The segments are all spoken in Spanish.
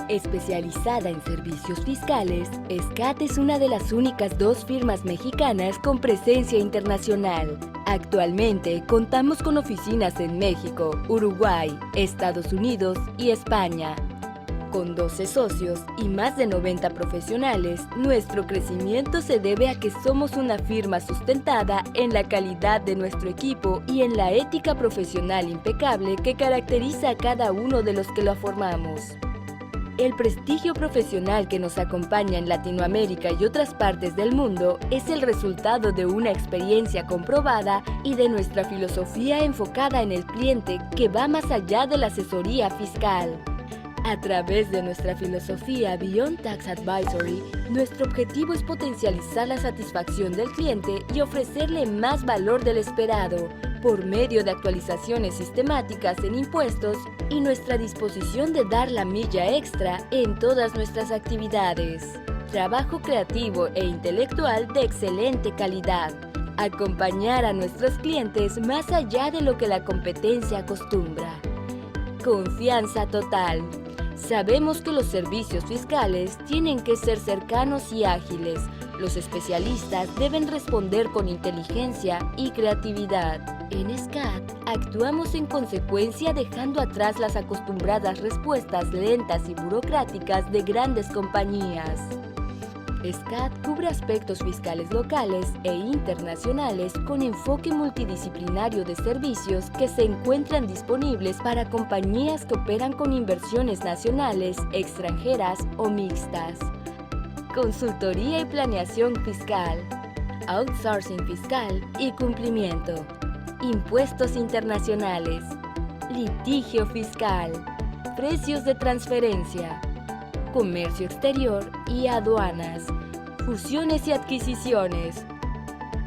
Especializada en servicios fiscales, SCAT es una de las únicas dos firmas mexicanas con presencia internacional. Actualmente contamos con oficinas en México, Uruguay, Estados Unidos y España. Con 12 socios y más de 90 profesionales, nuestro crecimiento se debe a que somos una firma sustentada en la calidad de nuestro equipo y en la ética profesional impecable que caracteriza a cada uno de los que lo formamos. El prestigio profesional que nos acompaña en Latinoamérica y otras partes del mundo es el resultado de una experiencia comprobada y de nuestra filosofía enfocada en el cliente que va más allá de la asesoría fiscal. A través de nuestra filosofía Beyond Tax Advisory, nuestro objetivo es potencializar la satisfacción del cliente y ofrecerle más valor del esperado, por medio de actualizaciones sistemáticas en impuestos y nuestra disposición de dar la milla extra en todas nuestras actividades. Trabajo creativo e intelectual de excelente calidad. Acompañar a nuestros clientes más allá de lo que la competencia acostumbra. Confianza total. Sabemos que los servicios fiscales tienen que ser cercanos y ágiles. Los especialistas deben responder con inteligencia y creatividad. En SCAT, actuamos en consecuencia dejando atrás las acostumbradas respuestas lentas y burocráticas de grandes compañías. SCAT cubre aspectos fiscales locales e internacionales con enfoque multidisciplinario de servicios que se encuentran disponibles para compañías que operan con inversiones nacionales, extranjeras o mixtas. Consultoría y planeación fiscal, outsourcing fiscal y cumplimiento, impuestos internacionales, litigio fiscal, precios de transferencia, comercio exterior y aduanas, fusiones y adquisiciones,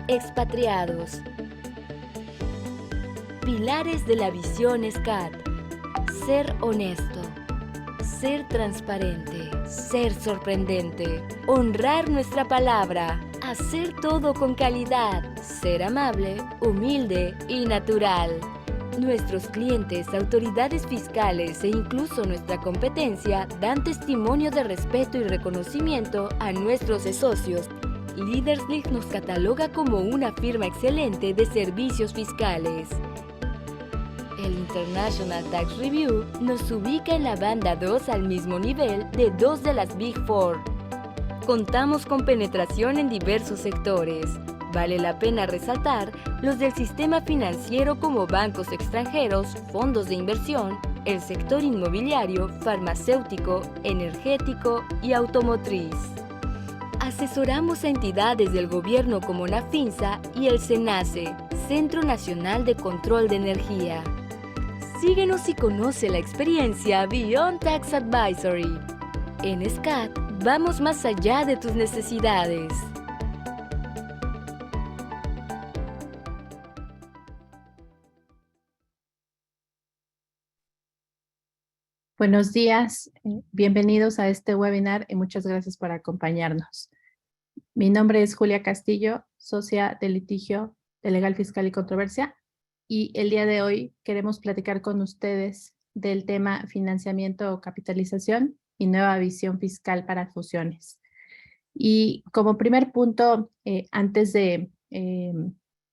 expatriados. Pilares de la visión SCAT: ser honesto, ser transparente, ser sorprendente, honrar nuestra palabra, hacer todo con calidad, ser amable, humilde y natural. Nuestros clientes, autoridades fiscales e incluso nuestra competencia dan testimonio de respeto y reconocimiento a nuestros socios. LeadersLeague nos cataloga como una firma excelente de servicios fiscales. El International Tax Review nos ubica en la banda 2 al mismo nivel de 2 de las Big Four. Contamos con penetración en diversos sectores. Vale la pena resaltar los del sistema financiero como bancos extranjeros, fondos de inversión, el sector inmobiliario, farmacéutico, energético y automotriz. Asesoramos a entidades del gobierno como NAFINSA y el SENACE, Centro Nacional de Control de Energía. Síguenos y conoce la experiencia Beyond Tax Advisory. En SCAT, vamos más allá de tus necesidades. Buenos días, bienvenidos a este webinar y muchas gracias por acompañarnos. Mi nombre es Julia Castillo, socia de litigio de Legal Fiscal y Controversia, y el día de hoy queremos platicar con ustedes del tema financiamiento o capitalización y nueva visión fiscal para fusiones. Y como primer punto, antes de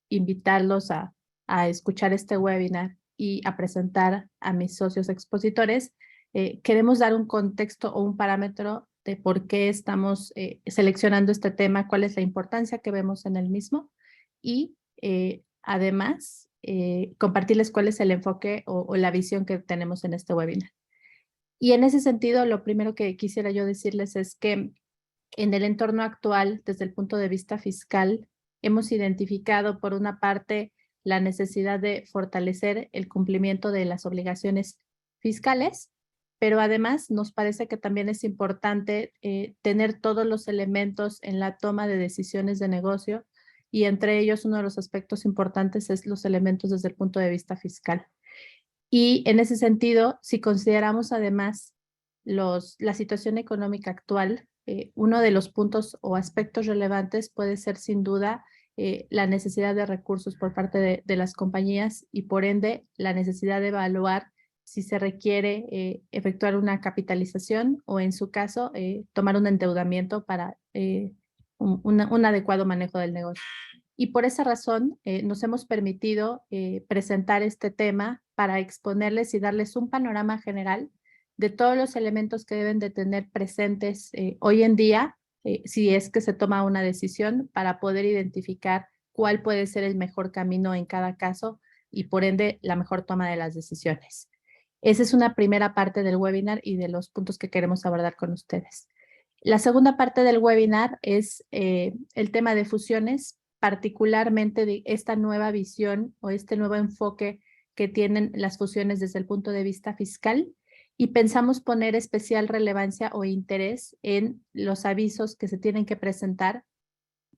invitarlos a escuchar este webinar y a presentar a mis socios expositores, queremos dar un contexto o un parámetro de por qué estamos seleccionando este tema, cuál es la importancia que vemos en el mismo y además compartirles cuál es el enfoque o la visión que tenemos en este webinar. Y en ese sentido, lo primero que quisiera yo decirles es que en el entorno actual, desde el punto de vista fiscal, hemos identificado por una parte la necesidad de fortalecer el cumplimiento de las obligaciones fiscales, pero además nos parece que también es importante tener todos los elementos en la toma de decisiones de negocio y entre ellos uno de los aspectos importantes es los elementos desde el punto de vista fiscal. Y en ese sentido, si consideramos además la situación económica actual, uno de los puntos o aspectos relevantes puede ser sin duda la necesidad de recursos por parte de las compañías y por ende la necesidad de evaluar si se requiere efectuar una capitalización o en su caso tomar un endeudamiento para un adecuado manejo del negocio. Y por esa razón nos hemos permitido presentar este tema para exponerles y darles un panorama general de todos los elementos que deben de tener presentes hoy en día, si es que se toma una decisión, para poder identificar cuál puede ser el mejor camino en cada caso y por ende la mejor toma de las decisiones. Esa es una primera parte del webinar y de los puntos que queremos abordar con ustedes. La segunda parte del webinar es el tema de fusiones, particularmente de esta nueva visión o este nuevo enfoque que tienen las fusiones desde el punto de vista fiscal, y pensamos poner especial relevancia o interés en los avisos que se tienen que presentar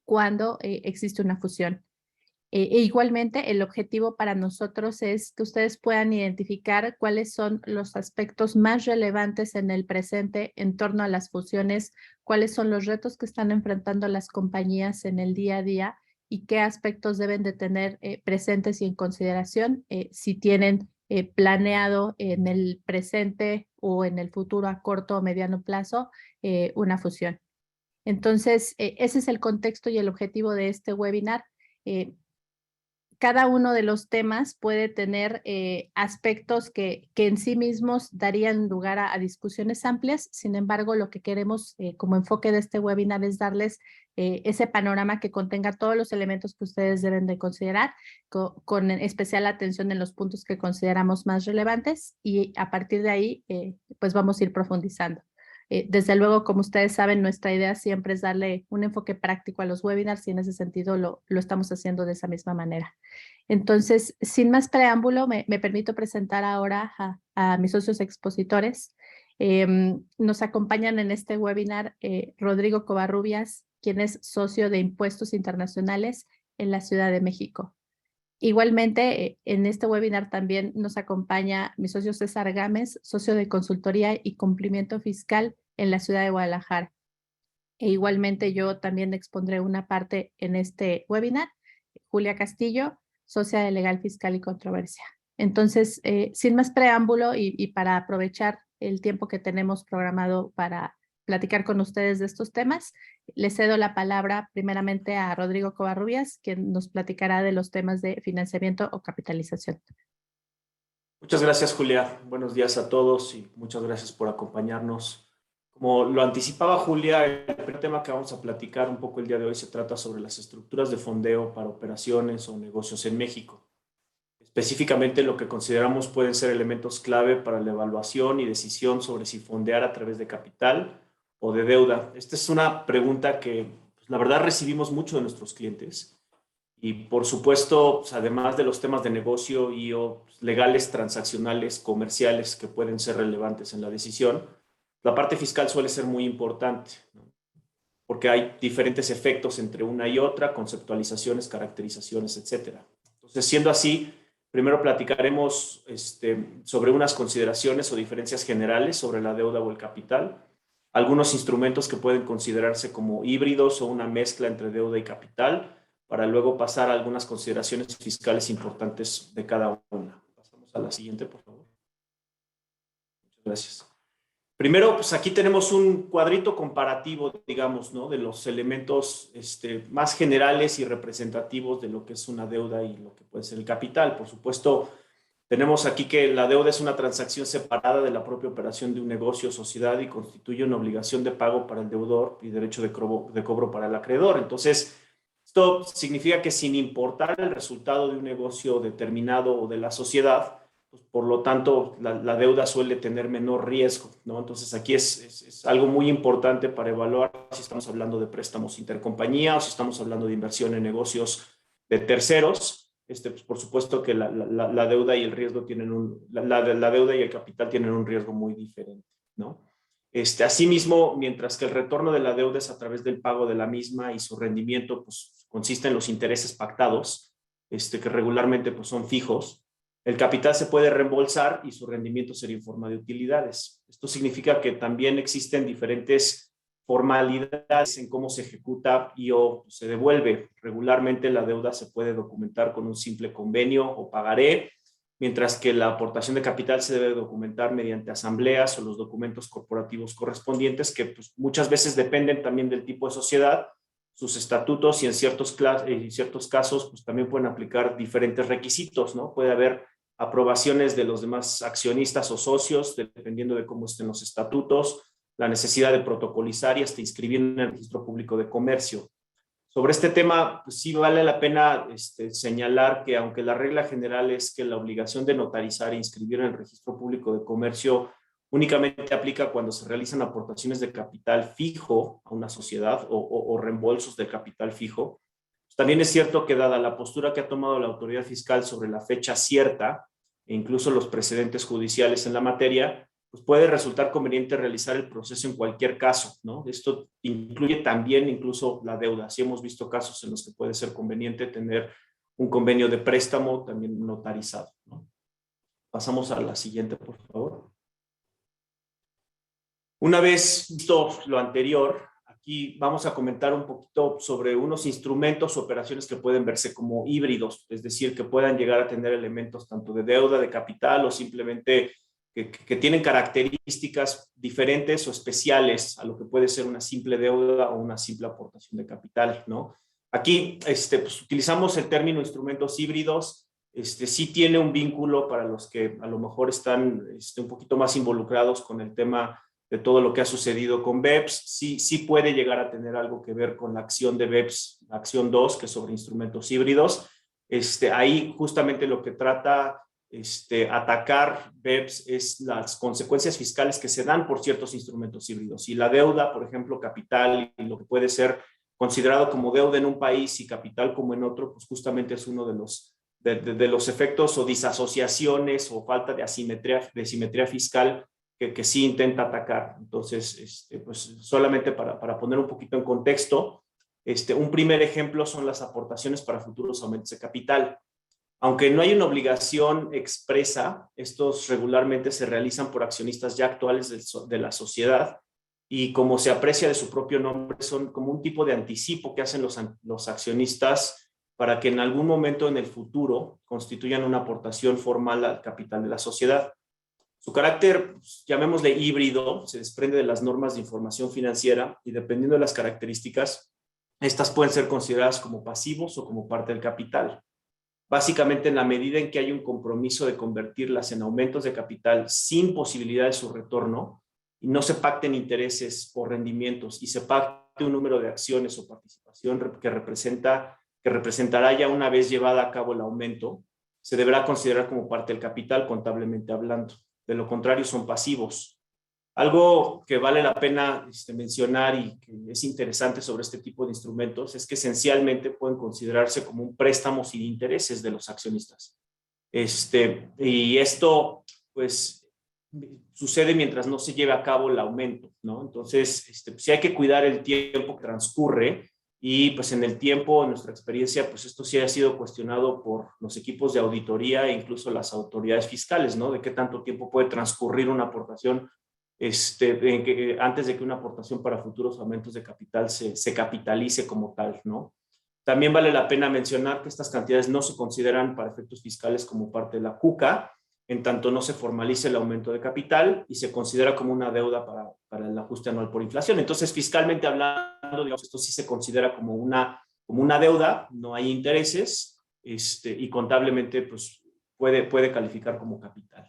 cuando existe una fusión. E igualmente, el objetivo para nosotros es que ustedes puedan identificar cuáles son los aspectos más relevantes en el presente en torno a las fusiones, cuáles son los retos que están enfrentando las compañías en el día a día y qué aspectos deben de tener presentes y en consideración si tienen planeado en el presente o en el futuro a corto o mediano plazo una fusión. Entonces, ese es el contexto y el objetivo de este webinar. Cada uno de los temas puede tener aspectos que en sí mismos darían lugar a discusiones amplias. Sin embargo, lo que queremos como enfoque de este webinar es darles ese panorama que contenga todos los elementos que ustedes deben de considerar, con especial atención en los puntos que consideramos más relevantes, y a partir de ahí pues vamos a ir profundizando. Desde luego, como ustedes saben, nuestra idea siempre es darle un enfoque práctico a los webinars y en ese sentido lo estamos haciendo de esa misma manera. Entonces, sin más preámbulo, me permito presentar ahora a mis socios expositores. Nos acompañan en este webinar Rodrigo Covarrubias, quien es socio de Impuestos Internacionales en la Ciudad de México. Igualmente, en este webinar también nos acompaña mi socio César Gámez, socio de Consultoría y Cumplimiento Fiscal en la Ciudad de Guadalajara. E igualmente yo también expondré una parte en este webinar, Julia Castillo, socia de Legal Fiscal y Controversia. Entonces, sin más preámbulo y para aprovechar el tiempo que tenemos programado para platicar con ustedes de estos temas, le cedo la palabra primeramente a Rodrigo Covarrubias, quien nos platicará de los temas de financiamiento o capitalización. Muchas gracias, Julia. Buenos días a todos y muchas gracias por acompañarnos. Como lo anticipaba Julia, el primer tema que vamos a platicar un poco el día de hoy se trata sobre las estructuras de fondeo para operaciones o negocios en México. Específicamente lo que consideramos pueden ser elementos clave para la evaluación y decisión sobre si fondear a través de capital o de deuda. Esta es una pregunta que, pues, la verdad recibimos mucho de nuestros clientes. Y por supuesto, pues, además de los temas de negocio y legales, transaccionales, comerciales que pueden ser relevantes en la decisión, la parte fiscal suele ser muy importante, ¿no? Porque hay diferentes efectos entre una y otra, conceptualizaciones, caracterizaciones, etc. Entonces, siendo así, primero platicaremos sobre unas consideraciones o diferencias generales sobre la deuda o el capital, algunos instrumentos que pueden considerarse como híbridos o una mezcla entre deuda y capital, para luego pasar a algunas consideraciones fiscales importantes de cada una. Pasamos a la siguiente, por favor. Muchas gracias. Primero, pues aquí tenemos un cuadrito comparativo, digamos, ¿no?, de los elementos más generales y representativos de lo que es una deuda y lo que puede ser el capital. Por supuesto, tenemos aquí que la deuda es una transacción separada de la propia operación de un negocio o sociedad y constituye una obligación de pago para el deudor y derecho de cobro para el acreedor. Entonces, esto significa que sin importar el resultado de un negocio determinado o de la sociedad, pues por lo tanto la deuda suele tener menor riesgo, ¿no? Entonces aquí es algo muy importante para evaluar si estamos hablando de préstamos intercompañía o si estamos hablando de inversión en negocios de terceros. Pues por supuesto que la deuda y el riesgo tienen la deuda y el capital tienen un riesgo muy diferente, ¿no? Asimismo, mientras que el retorno de la deuda es a través del pago de la misma y su rendimiento pues consiste en los intereses pactados, que regularmente pues son fijos, el capital se puede reembolsar y su rendimiento sería en forma de utilidades. Esto significa que también existen diferentes formalidades en cómo se ejecuta y o se devuelve. Regularmente la deuda se puede documentar con un simple convenio o pagaré, mientras que la aportación de capital se debe documentar mediante asambleas o los documentos corporativos correspondientes, que pues, muchas veces dependen también del tipo de sociedad, sus estatutos, y en ciertos casos pues, también pueden aplicar diferentes requisitos, ¿no? Puede haber aprobaciones de los demás accionistas o socios, dependiendo de cómo estén los estatutos, la necesidad de protocolizar y hasta inscribir en el registro público de comercio. Sobre este tema, pues sí vale la pena señalar que aunque la regla general es que la obligación de notarizar e inscribir en el registro público de comercio únicamente aplica cuando se realizan aportaciones de capital fijo a una sociedad o reembolsos de capital fijo, pues también es cierto que dada la postura que ha tomado la autoridad fiscal sobre la fecha cierta e incluso los precedentes judiciales en la materia, pues puede resultar conveniente realizar el proceso en cualquier caso, ¿no? Esto incluye también incluso la deuda. Sí hemos visto casos en los que puede ser conveniente tener un convenio de préstamo también notarizado, ¿no? Pasamos a la siguiente, por favor. Una vez visto lo anterior, aquí vamos a comentar un poquito sobre unos instrumentos o operaciones que pueden verse como híbridos, es decir, que puedan llegar a tener elementos tanto de deuda, de capital o simplemente que tienen características diferentes o especiales a lo que puede ser una simple deuda o una simple aportación de capital, ¿no? Aquí pues, utilizamos el término instrumentos híbridos. Sí tiene un vínculo para los que a lo mejor están un poquito más involucrados con el tema de todo lo que ha sucedido con BEPS. Sí puede llegar a tener algo que ver con la acción de BEPS, la acción 2, que es sobre instrumentos híbridos. Ahí justamente lo que trata atacar BEPS es las consecuencias fiscales que se dan por ciertos instrumentos híbridos. Y la deuda, por ejemplo, capital, y lo que puede ser considerado como deuda en un país y capital como en otro, pues justamente es uno de los efectos o disasociaciones o falta de simetría fiscal que sí intenta atacar. Entonces, pues solamente para poner un poquito en contexto, un primer ejemplo son las aportaciones para futuros aumentos de capital. Aunque no hay una obligación expresa, estos regularmente se realizan por accionistas ya actuales de la sociedad y, como se aprecia de su propio nombre, son como un tipo de anticipo que hacen los accionistas para que en algún momento en el futuro constituyan una aportación formal al capital de la sociedad. Su carácter, pues, llamémosle híbrido, se desprende de las normas de información financiera y, dependiendo de las características, estas pueden ser consideradas como pasivos o como parte del capital. Básicamente, en la medida en que hay un compromiso de convertirlas en aumentos de capital sin posibilidad de su retorno y no se pacten intereses o rendimientos y se pacte un número de acciones o participación que representará ya una vez llevada a cabo el aumento, se deberá considerar como parte del capital contablemente hablando. De lo contrario, son pasivos. Algo que vale la pena mencionar y que es interesante sobre este tipo de instrumentos es que esencialmente pueden considerarse como un préstamo sin intereses de los accionistas. Y esto, pues, sucede mientras no se lleve a cabo el aumento, ¿no? Entonces, sí hay que cuidar el tiempo que transcurre y, pues, en el tiempo, en nuestra experiencia, pues, esto sí ha sido cuestionado por los equipos de auditoría e incluso las autoridades fiscales, ¿no? De qué tanto tiempo puede transcurrir una aportación antes de que una aportación para futuros aumentos de capital se capitalice como tal, ¿no? También vale la pena mencionar que estas cantidades no se consideran para efectos fiscales como parte de la CUCA, en tanto no se formalice el aumento de capital y se considera como una deuda para el ajuste anual por inflación. Entonces, fiscalmente hablando, digamos, esto sí se considera como una deuda, no hay intereses, y contablemente pues, puede calificar como capital.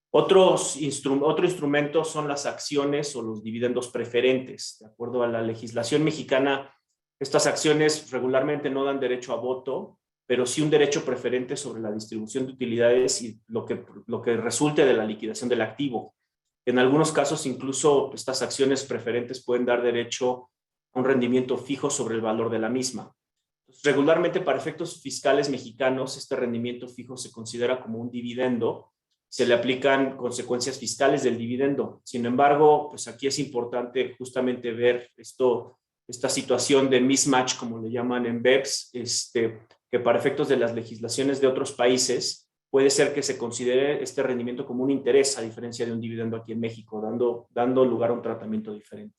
Otro instrumento son las acciones o los dividendos preferentes. De acuerdo a la legislación mexicana, estas acciones regularmente no dan derecho a voto, pero sí un derecho preferente sobre la distribución de utilidades y lo que resulte de la liquidación del activo. En algunos casos, incluso estas acciones preferentes pueden dar derecho a un rendimiento fijo sobre el valor de la misma. Regularmente, para efectos fiscales mexicanos, este rendimiento fijo se considera como un dividendo. Se le aplican consecuencias fiscales del dividendo. Sin embargo, pues aquí es importante justamente ver esta situación de mismatch, como le llaman en BEPS, que para efectos de las legislaciones de otros países puede ser que se considere este rendimiento como un interés, a diferencia de un dividendo aquí en México, dando lugar a un tratamiento diferente.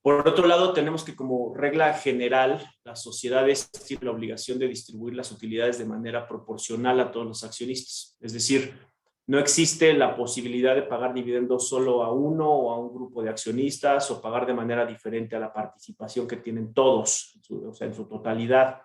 Por otro lado, tenemos que como regla general, las sociedades tienen la obligación de distribuir las utilidades de manera proporcional a todos los accionistas. Es decir, no existe la posibilidad de pagar dividendos solo a uno o a un grupo de accionistas o pagar de manera diferente a la participación que tienen todos, o sea, en su totalidad.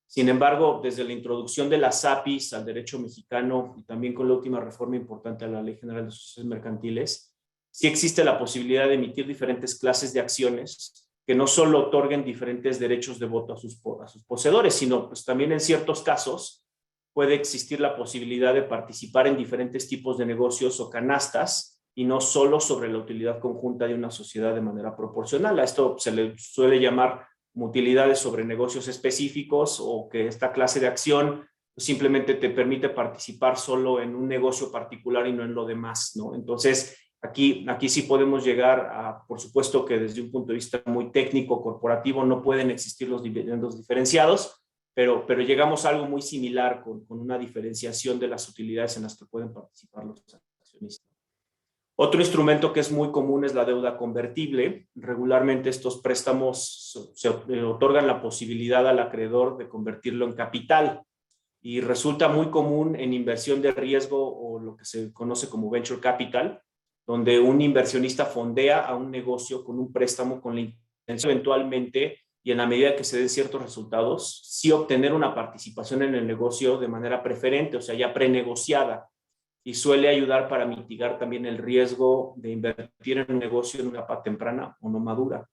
Sin embargo, desde la introducción de las APIs al derecho mexicano y también con la última reforma importante a la Ley General de Sociedades Mercantiles, sí existe la posibilidad de emitir diferentes clases de acciones que no solo otorguen diferentes derechos de voto a sus poseedores, sino pues también en ciertos casos puede existir la posibilidad de participar en diferentes tipos de negocios o canastas y no solo sobre la utilidad conjunta de una sociedad de manera proporcional. A esto se le suele llamar utilidades sobre negocios específicos, o que esta clase de acción simplemente te permite participar solo en un negocio particular y no en lo demás, ¿no? Entonces, aquí sí podemos llegar a, por supuesto que desde un punto de vista muy técnico, corporativo, no pueden existir los dividendos diferenciados, pero llegamos a algo muy similar con una diferenciación de las utilidades en las que pueden participar los accionistas. Otro instrumento que es muy común es la deuda convertible. Regularmente estos préstamos se otorgan la posibilidad al acreedor de convertirlo en capital y resulta muy común en inversión de riesgo o lo que se conoce como venture capital, donde un inversionista fondea a un negocio con un préstamo con la intención eventualmente, y en la medida que se den ciertos resultados, sí obtener una participación en el negocio de manera preferente, o sea, ya prenegociada, y suele ayudar para mitigar también el riesgo de invertir en un negocio en una etapa temprana o no madura.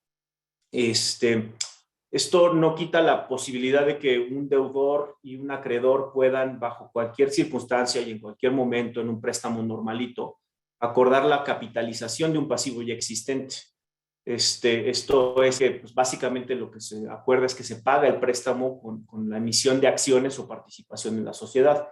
Esto no quita la posibilidad de que un deudor y un acreedor puedan, bajo cualquier circunstancia y en cualquier momento en un préstamo normalito, acordar la capitalización de un pasivo ya existente. Esto es que pues, básicamente lo que se acuerda es que se paga el préstamo con la emisión de acciones o participación en la sociedad.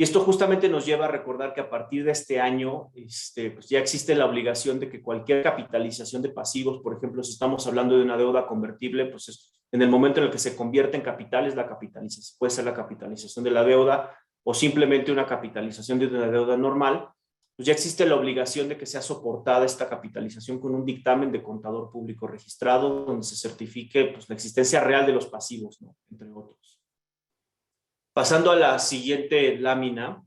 Y esto justamente nos lleva a recordar que a partir de este año pues ya existe la obligación de que cualquier capitalización de pasivos, por ejemplo, si estamos hablando de una deuda convertible, pues en el momento en el que se convierte en capital es la capitalización, puede ser la capitalización de la deuda o simplemente una capitalización de una deuda normal, pues ya existe la obligación de que sea soportada esta capitalización con un dictamen de contador público registrado donde se certifique pues, la existencia real de los pasivos, ¿no? Entre otros. Pasando a la siguiente lámina,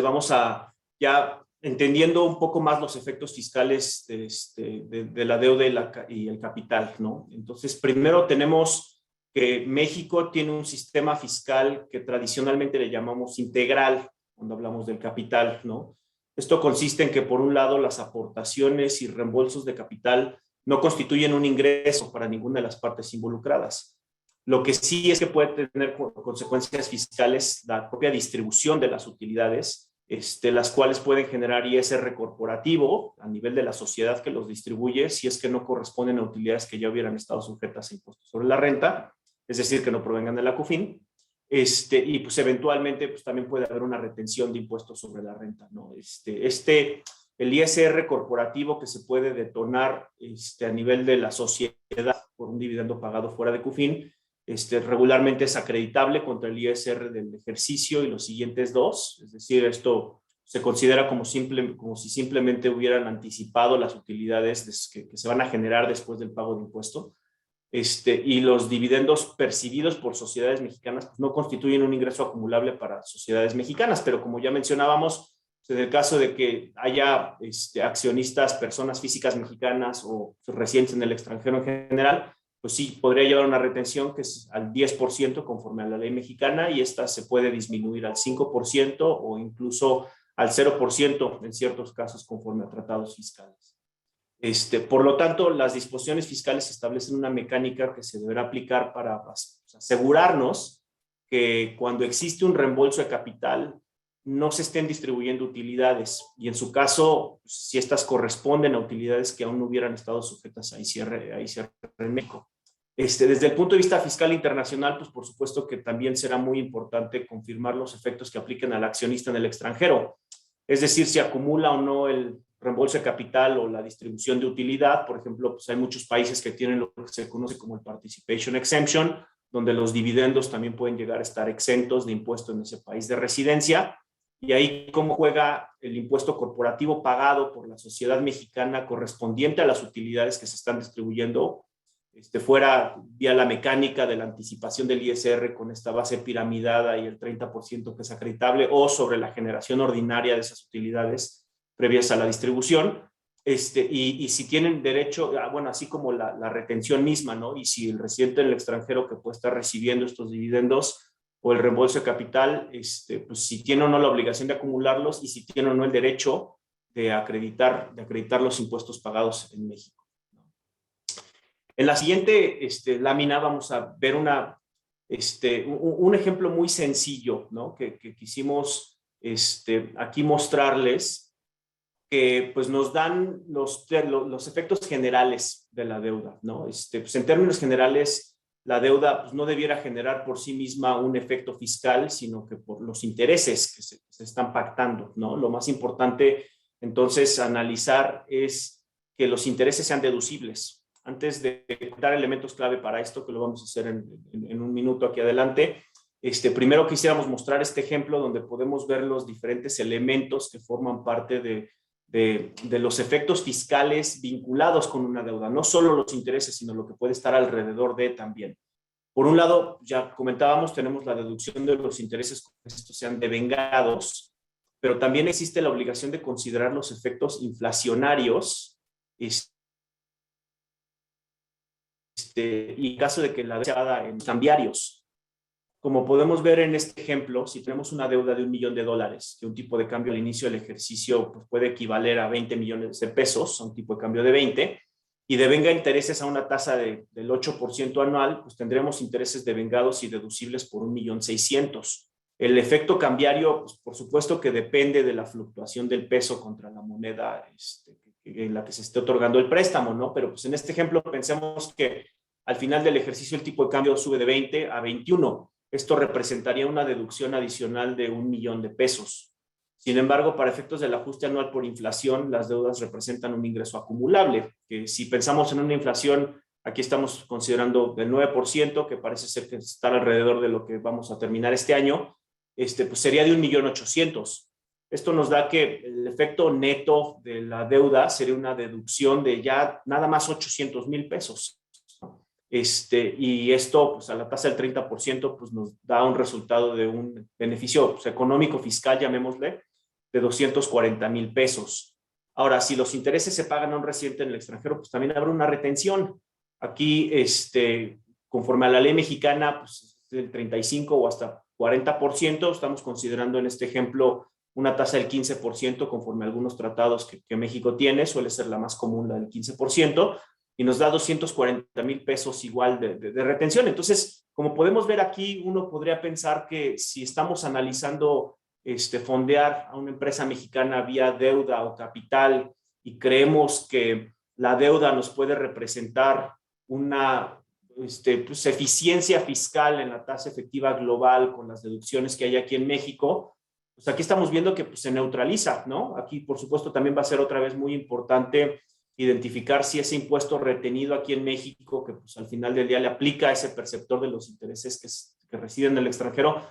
vamos a ya entendiendo un poco más los efectos fiscales de la deuda y el capital, ¿no? Entonces, primero tenemos que México tiene un sistema fiscal que tradicionalmente le llamamos integral cuando hablamos del capital, ¿no? Esto consiste en que, por un lado, las aportaciones y reembolsos de capital no constituyen un ingreso para ninguna de las partes involucradas. Lo que sí es que puede tener consecuencias fiscales la propia distribución de las utilidades, las cuales pueden generar ISR corporativo a nivel de la sociedad que los distribuye, si es que no corresponden a utilidades que ya hubieran estado sujetas a impuestos sobre la renta, es decir, que no provengan de la CUFIN. Y pues eventualmente pues también puede haber una retención de impuestos sobre la renta, ¿no? El ISR corporativo que se puede detonar a nivel de la sociedad por un dividendo pagado fuera de CUFIN, regularmente es acreditable contra el ISR del ejercicio y los siguientes dos, es decir, esto se considera como si simplemente hubieran anticipado las utilidades que se van a generar después del pago de impuesto. Y los dividendos percibidos por sociedades mexicanas pues, no constituyen un ingreso acumulable para sociedades mexicanas, pero como ya mencionábamos, en el caso de que haya accionistas, personas físicas mexicanas o residentes en el extranjero en general, pues sí, podría llevar una retención que es al 10% conforme a la ley mexicana, y esta se puede disminuir al 5% o incluso al 0% en ciertos casos conforme a tratados fiscales. Por lo tanto, las disposiciones fiscales establecen una mecánica que se deberá aplicar para asegurarnos que cuando existe un reembolso de capital no se estén distribuyendo utilidades, y en su caso, si estas corresponden a utilidades que aún no hubieran estado sujetas a ICR en México. Desde el punto de vista fiscal internacional, pues por supuesto que también será muy importante confirmar los efectos que apliquen al accionista en el extranjero, es decir, si acumula o no el reembolso de capital o la distribución de utilidad. Por ejemplo, pues hay muchos países que tienen lo que se conoce como el Participation Exemption, donde los dividendos también pueden llegar a estar exentos de impuesto en ese país de residencia. y ahí cómo juega el impuesto corporativo pagado por la sociedad mexicana correspondiente a las utilidades que se están distribuyendo, fuera vía la mecánica de la anticipación del ISR con esta base piramidada y el 30% que es acreditable, o sobre la generación ordinaria de esas utilidades previas a la distribución, y si tienen derecho, bueno, así como la retención misma, ¿no? Y si el residente en el extranjero que puede estar recibiendo estos dividendos o el reembolso de capital, pues si tiene o no la obligación de acumularlos y si tiene o no el derecho de acreditar los impuestos pagados en México. En la siguiente lámina vamos a ver un ejemplo muy sencillo, ¿no? que quisimos aquí mostrarles, que pues nos dan los efectos generales de la deuda, ¿no? Pues en términos generales, la deuda pues no debiera generar por sí misma un efecto fiscal, sino que por los intereses que se están pactando, ¿no? Lo más importante, entonces, analizar es que los intereses sean deducibles. Antes de dar elementos clave para esto, que lo vamos a hacer en un minuto aquí adelante, primero quisiéramos mostrar este ejemplo donde podemos ver los diferentes elementos que forman parte de los efectos fiscales vinculados con una deuda, no solo los intereses, sino lo que puede estar alrededor de también. Por un lado, ya comentábamos, tenemos la deducción de los intereses, que estos sean devengados, pero también existe la obligación de considerar los efectos inflacionarios, y en caso de que la deuda sea dada en cambiarios. Como podemos ver en este ejemplo, si tenemos una deuda de $1 millón, que un tipo de cambio al inicio del ejercicio pues puede equivaler a 20 millones de pesos, a un tipo de cambio de 20, y devenga intereses a una tasa del 8% anual, pues tendremos intereses devengados y deducibles por $1.600.000. El efecto cambiario, pues por supuesto que depende de la fluctuación del peso contra la moneda en la que se esté otorgando el préstamo, ¿no? Pero pues en este ejemplo pensemos que al final del ejercicio el tipo de cambio sube de 20 a 21. Esto representaría una deducción adicional de $1 millón. Sin embargo, para efectos del ajuste anual por inflación, las deudas representan un ingreso acumulable, que si pensamos en una inflación, aquí estamos considerando del 9%, que parece ser que está alrededor de lo que vamos a terminar este año, pues sería de $1.800.000. Esto nos da que el efecto neto de la deuda sería una deducción de ya nada más $800.000. Y esto, pues a la tasa del 30%, pues nos da un resultado de un beneficio pues, económico fiscal, llamémosle, de $240.000. Ahora, si los intereses se pagan a un residente en el extranjero, pues también habrá una retención. Aquí, conforme a la ley mexicana, pues del 35 o hasta 40%, estamos considerando en este ejemplo una tasa del 15%, conforme a algunos tratados que México tiene, suele ser la más común, la del 15%, y nos da $240.000 igual de retención. Entonces, como podemos ver aquí, uno podría pensar que si estamos analizando fondear a una empresa mexicana vía deuda o capital y creemos que la deuda nos puede representar una pues, eficiencia fiscal en la tasa efectiva global con las deducciones que hay aquí en México, pues aquí estamos viendo que pues, se neutraliza, ¿no? Aquí, por supuesto, también va a ser otra vez muy importante identificar si ese impuesto retenido aquí en México, que pues al final del día le aplica a ese perceptor de los intereses que reside en el extranjero,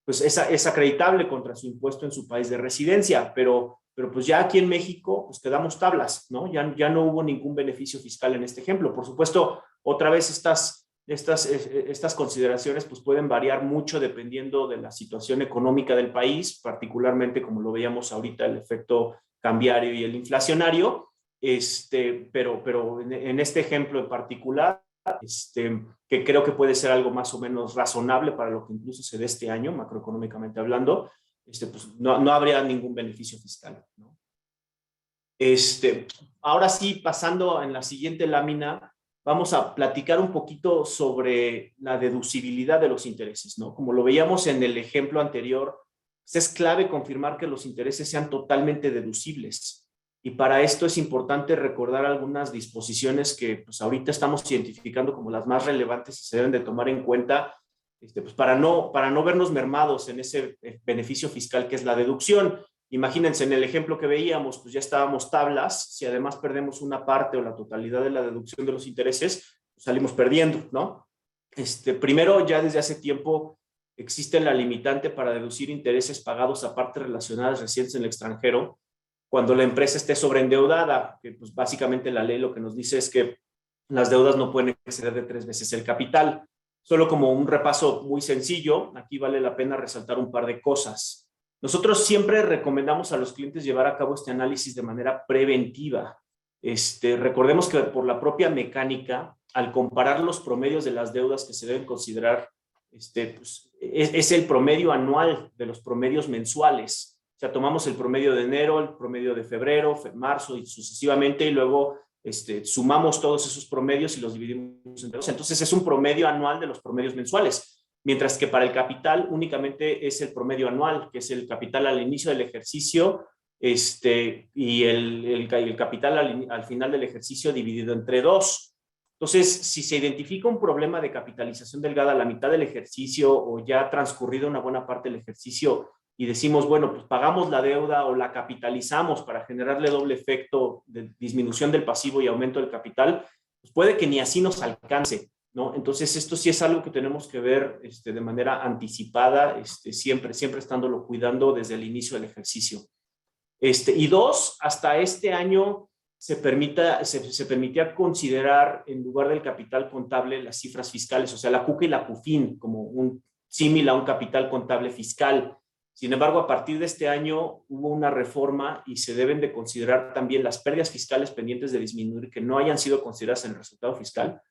pues es acreditable contra su impuesto en su país de residencia, pero pues ya aquí en México pues quedamos tablas, ¿no? Ya no hubo ningún beneficio fiscal en este ejemplo. Por supuesto, otra vez estas consideraciones pues pueden variar mucho dependiendo de la situación económica del país, particularmente como lo veíamos ahorita, el efecto cambiario y el inflacionario, pero en este ejemplo en particular, que creo que puede ser algo más o menos razonable para lo que incluso se dé este año, macroeconómicamente hablando, pues no habría ningún beneficio fiscal, ¿no? Ahora sí, pasando en la siguiente lámina, vamos a platicar un poquito sobre la deducibilidad de los intereses, ¿no? Como lo veíamos en el ejemplo anterior, pues es clave confirmar que los intereses sean totalmente deducibles. Y para esto es importante recordar algunas disposiciones que pues, ahorita estamos identificando como las más relevantes y se deben de tomar en cuenta pues, para no vernos mermados en ese beneficio fiscal que es la deducción. Imagínense, en el ejemplo que veíamos, pues ya estábamos tablas. Si además perdemos una parte o la totalidad de la deducción de los intereses, pues salimos perdiendo, ¿no? Primero, ya desde hace tiempo existe la limitante para deducir intereses pagados a partes relacionadas residentes en el extranjero cuando la empresa esté sobreendeudada, que pues básicamente la ley lo que nos dice es que las deudas no pueden exceder de 3 veces el capital. Solo como un repaso muy sencillo, aquí vale la pena resaltar un par de cosas. Nosotros siempre recomendamos a los clientes llevar a cabo este análisis de manera preventiva. Recordemos que por la propia mecánica, al comparar los promedios de las deudas que se deben considerar, pues, es el promedio anual de los promedios mensuales. O sea, tomamos el promedio de enero, el promedio de febrero, marzo y sucesivamente, y luego sumamos todos esos promedios y los dividimos entre dos. Entonces es un promedio anual de los promedios mensuales, mientras que para el capital únicamente es el promedio anual, que es el capital al inicio del ejercicio y el capital al final del ejercicio dividido entre 2. Entonces, si se identifica un problema de capitalización delgada a la mitad del ejercicio o ya transcurrido una buena parte del ejercicio y decimos, bueno, pues pagamos la deuda o la capitalizamos para generarle doble efecto de disminución del pasivo y aumento del capital, pues puede que ni así nos alcance, ¿no? Entonces, esto sí es algo que tenemos que ver de manera anticipada, siempre estándolo cuidando desde el inicio del ejercicio. Y 2, hasta este año se permitía considerar en lugar del capital contable las cifras fiscales, o sea, la CUCA y la CUFIN, como un símil a un capital contable fiscal. Sin embargo, a partir de este año hubo una reforma y se deben de considerar también las pérdidas fiscales pendientes de disminuir que no hayan sido consideradas en el resultado fiscal.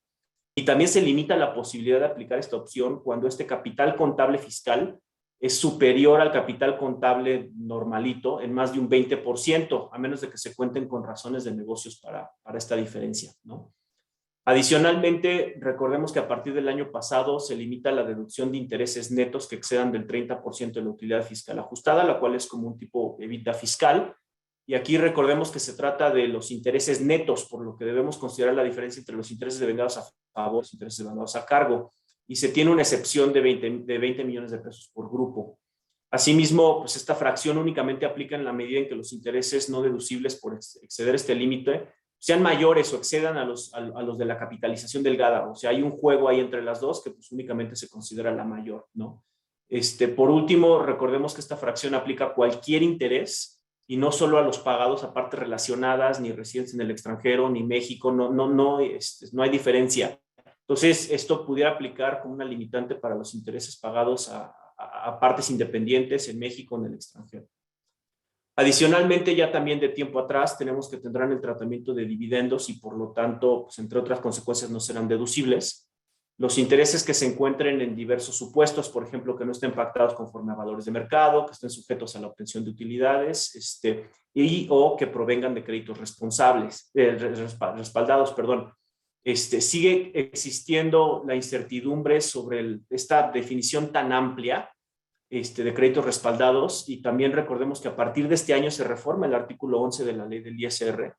Y también se limita la posibilidad de aplicar esta opción cuando este capital contable fiscal es superior al capital contable normalito en más de un 20%, a menos de que se cuenten con razones de negocios para esta diferencia, ¿no? Adicionalmente, recordemos que a partir del año pasado se limita la deducción de intereses netos que excedan del 30% de la utilidad fiscal ajustada, la cual es como un tipo evita fiscal. Y aquí recordemos que se trata de los intereses netos, por lo que debemos considerar la diferencia entre los intereses devengados a favor y los intereses devengados a cargo. Y se tiene una excepción de 20 millones de pesos por grupo. Asimismo, pues esta fracción únicamente aplica en la medida en que los intereses no deducibles por exceder este límite sean mayores o excedan a los de la capitalización delgada. O sea, hay un juego ahí entre las dos que pues únicamente se considera la mayor, ¿no? Por último, recordemos que esta fracción aplica a cualquier interés y no solo a los pagados a partes relacionadas, ni residentes en el extranjero, ni México, no hay diferencia. Entonces, esto pudiera aplicar como una limitante para los intereses pagados a partes independientes en México o en el extranjero. Adicionalmente, ya también de tiempo atrás, tenemos que tendrán el tratamiento de dividendos y por lo tanto, pues, entre otras consecuencias, no serán deducibles. Los intereses que se encuentren en diversos supuestos, por ejemplo, que no estén pactados conforme a valores de mercado, que estén sujetos a la obtención de utilidades, o que provengan de créditos respaldados, perdón. Sigue existiendo la incertidumbre sobre esta definición tan amplia de créditos respaldados, y también recordemos que a partir de este año se reforma el artículo 11 de la ley del ISR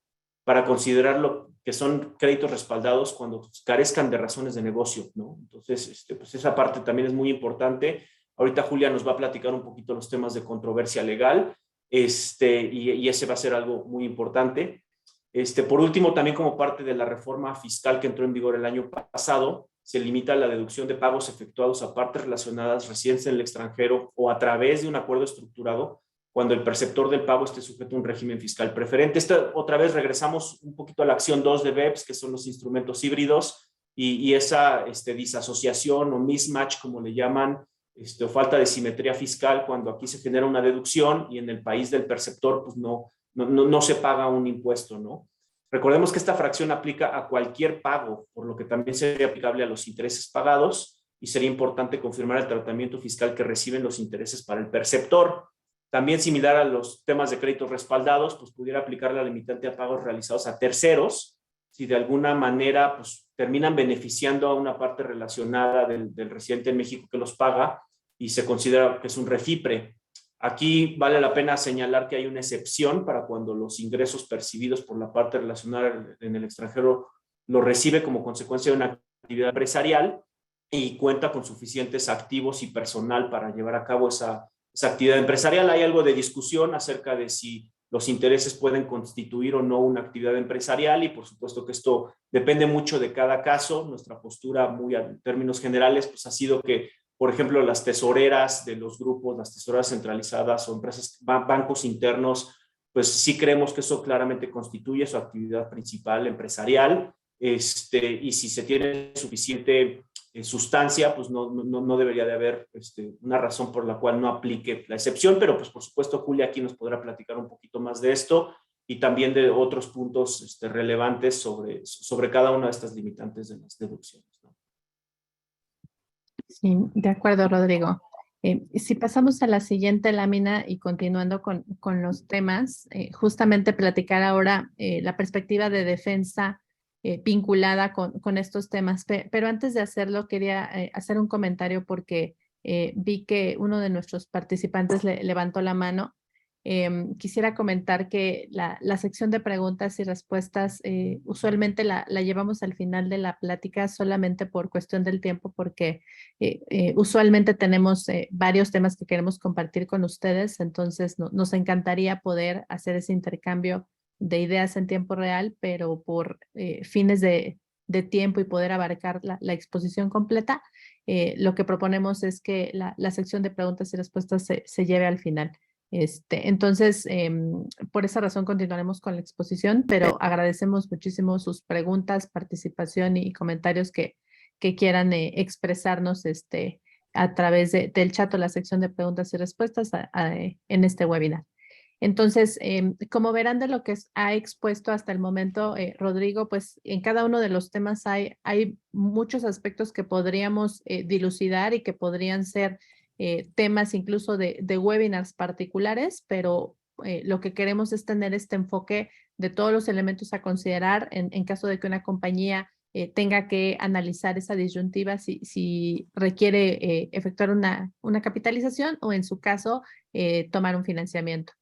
para considerar lo que son créditos respaldados cuando carezcan de razones de negocio, ¿no? Entonces, pues esa parte también es muy importante. Ahorita Julia nos va a platicar un poquito los temas de controversia legal, y ese va a ser algo muy importante. Por último, también como parte de la reforma fiscal que entró en vigor el año pasado, se limita la deducción de pagos efectuados a partes relacionadas residentes en el extranjero o a través de un acuerdo estructurado cuando el perceptor del pago esté sujeto a un régimen fiscal preferente. Otra vez regresamos un poquito a la acción 2 de BEPS, que son los instrumentos híbridos, y esa disasociación o mismatch, como le llaman, o falta de simetría fiscal, cuando aquí se genera una deducción y en el país del perceptor pues no se paga un impuesto, ¿no? Recordemos que esta fracción aplica a cualquier pago, por lo que también sería aplicable a los intereses pagados, y sería importante confirmar el tratamiento fiscal que reciben los intereses para el perceptor. También, similar a los temas de créditos respaldados, pues pudiera aplicar la limitante a pagos realizados a terceros, si de alguna manera pues terminan beneficiando a una parte relacionada del residente en México que los paga y se considera que es un refipre. Aquí vale la pena señalar que hay una excepción para cuando los ingresos percibidos por la parte relacionada en el extranjero lo recibe como consecuencia de una actividad empresarial y cuenta con suficientes activos y personal para llevar a cabo esa actividad empresarial. Hay algo de discusión acerca de si los intereses pueden constituir o no una actividad empresarial, y por supuesto que esto depende mucho de cada caso. Nuestra postura, muy en términos generales, pues ha sido que por ejemplo, las tesoreras de los grupos, las tesoreras centralizadas o empresas, bancos internos, pues sí creemos que eso claramente constituye su actividad principal empresarial, y si se tiene suficiente sustancia, pues no debería de haber una razón por la cual no aplique la excepción, pero pues por supuesto Julia aquí nos podrá platicar un poquito más de esto y también de otros puntos relevantes sobre cada una de estas limitantes de las deducciones, ¿no? Sí, de acuerdo, Rodrigo. Si pasamos a la siguiente lámina y continuando con los temas, justamente platicar ahora la perspectiva de defensa vinculada con estos temas. Pero antes de hacerlo, quería hacer un comentario porque vi que uno de nuestros participantes levantó la mano. Quisiera comentar que la sección de preguntas y respuestas usualmente la llevamos al final de la plática solamente por cuestión del tiempo, porque usualmente tenemos varios temas que queremos compartir con ustedes, entonces nos encantaría poder hacer ese intercambio de ideas en tiempo real, pero por fines de tiempo y poder abarcar la exposición completa, lo que proponemos es que la sección de preguntas y respuestas se lleve al final. Entonces, por esa razón continuaremos con la exposición, pero agradecemos muchísimo sus preguntas, participación y comentarios que quieran expresarnos a través del chat o la sección de preguntas y respuestas en este webinar. Entonces, como verán de lo que ha expuesto hasta el momento Rodrigo, pues en cada uno de los temas hay muchos aspectos que podríamos dilucidar y que podrían ser temas incluso de webinars particulares, pero lo que queremos es tener este enfoque de todos los elementos a considerar en caso de que una compañía tenga que analizar esa disyuntiva si requiere efectuar una capitalización o en su caso tomar un financiamiento.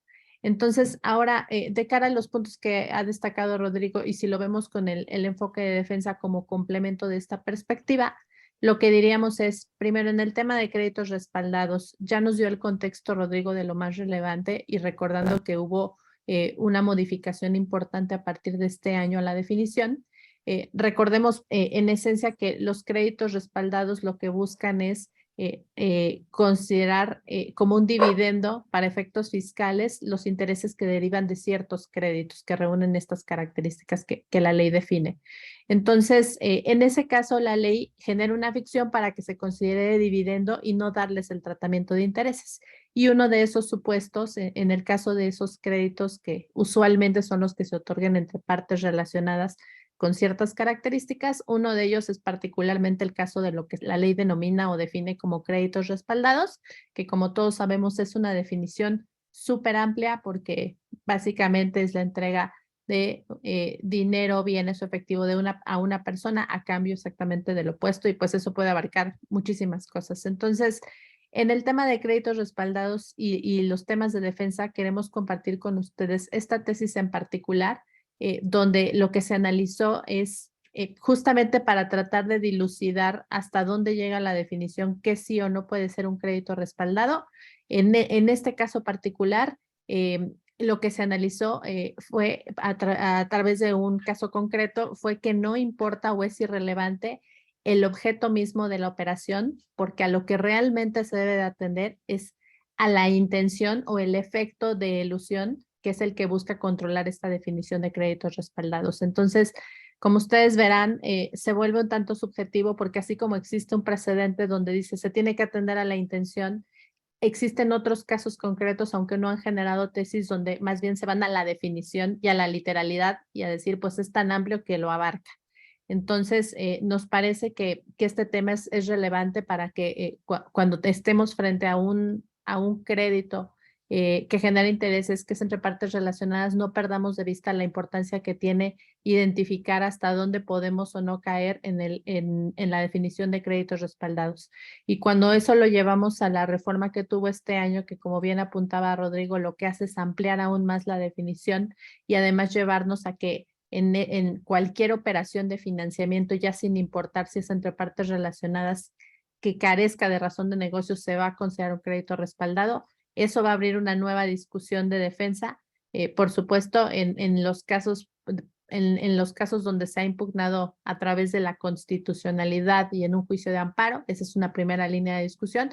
Entonces, ahora, de cara a los puntos que ha destacado Rodrigo, y si lo vemos con el enfoque de defensa como complemento de esta perspectiva, lo que diríamos es, primero, en el tema de créditos respaldados, ya nos dio el contexto, Rodrigo, de lo más relevante y recordando que hubo una modificación importante a partir de este año a la definición. Recordemos en esencia que los créditos respaldados lo que buscan es considerar como un dividendo para efectos fiscales los intereses que derivan de ciertos créditos que reúnen estas características que la ley define. Entonces, en ese caso, la ley genera una ficción para que se considere dividendo y no darles el tratamiento de intereses. Y uno de esos supuestos, en el caso de esos créditos que usualmente son los que se otorgan entre partes relacionadas con ciertas características. Uno de ellos es particularmente el caso de lo que la ley denomina o define como créditos respaldados, que como todos sabemos es una definición súper amplia porque básicamente es la entrega de dinero, bienes o efectivo a una persona a cambio exactamente del opuesto y pues eso puede abarcar muchísimas cosas. Entonces, en el tema de créditos respaldados y los temas de defensa, queremos compartir con ustedes esta tesis en particular, donde lo que se analizó es justamente para tratar de dilucidar hasta dónde llega la definición que sí o no puede ser un crédito respaldado. En este caso particular, lo que se analizó fue a través de un caso concreto, fue que no importa o es irrelevante el objeto mismo de la operación, porque a lo que realmente se debe de atender es a la intención o el efecto de elusión, que es el que busca controlar esta definición de créditos respaldados. Entonces, como ustedes verán, se vuelve un tanto subjetivo porque así como existe un precedente donde dice se tiene que atender a la intención, existen otros casos concretos, aunque no han generado tesis, donde más bien se van a la definición y a la literalidad y a decir, pues es tan amplio que lo abarca. Entonces, nos parece que este tema es relevante para que cuando estemos frente a un crédito que genera intereses, que es entre partes relacionadas, no perdamos de vista la importancia que tiene identificar hasta dónde podemos o no caer en la definición de créditos respaldados. Y cuando eso lo llevamos a la reforma que tuvo este año, que como bien apuntaba Rodrigo, lo que hace es ampliar aún más la definición y además llevarnos a que en cualquier operación de financiamiento, ya sin importar si es entre partes relacionadas, que carezca de razón de negocio, se va a considerar un crédito respaldado. Eso va a abrir una nueva discusión de defensa. Por supuesto, en los casos en los casos donde se ha impugnado a través de la constitucionalidad y en un juicio de amparo. Esa es una primera línea de discusión,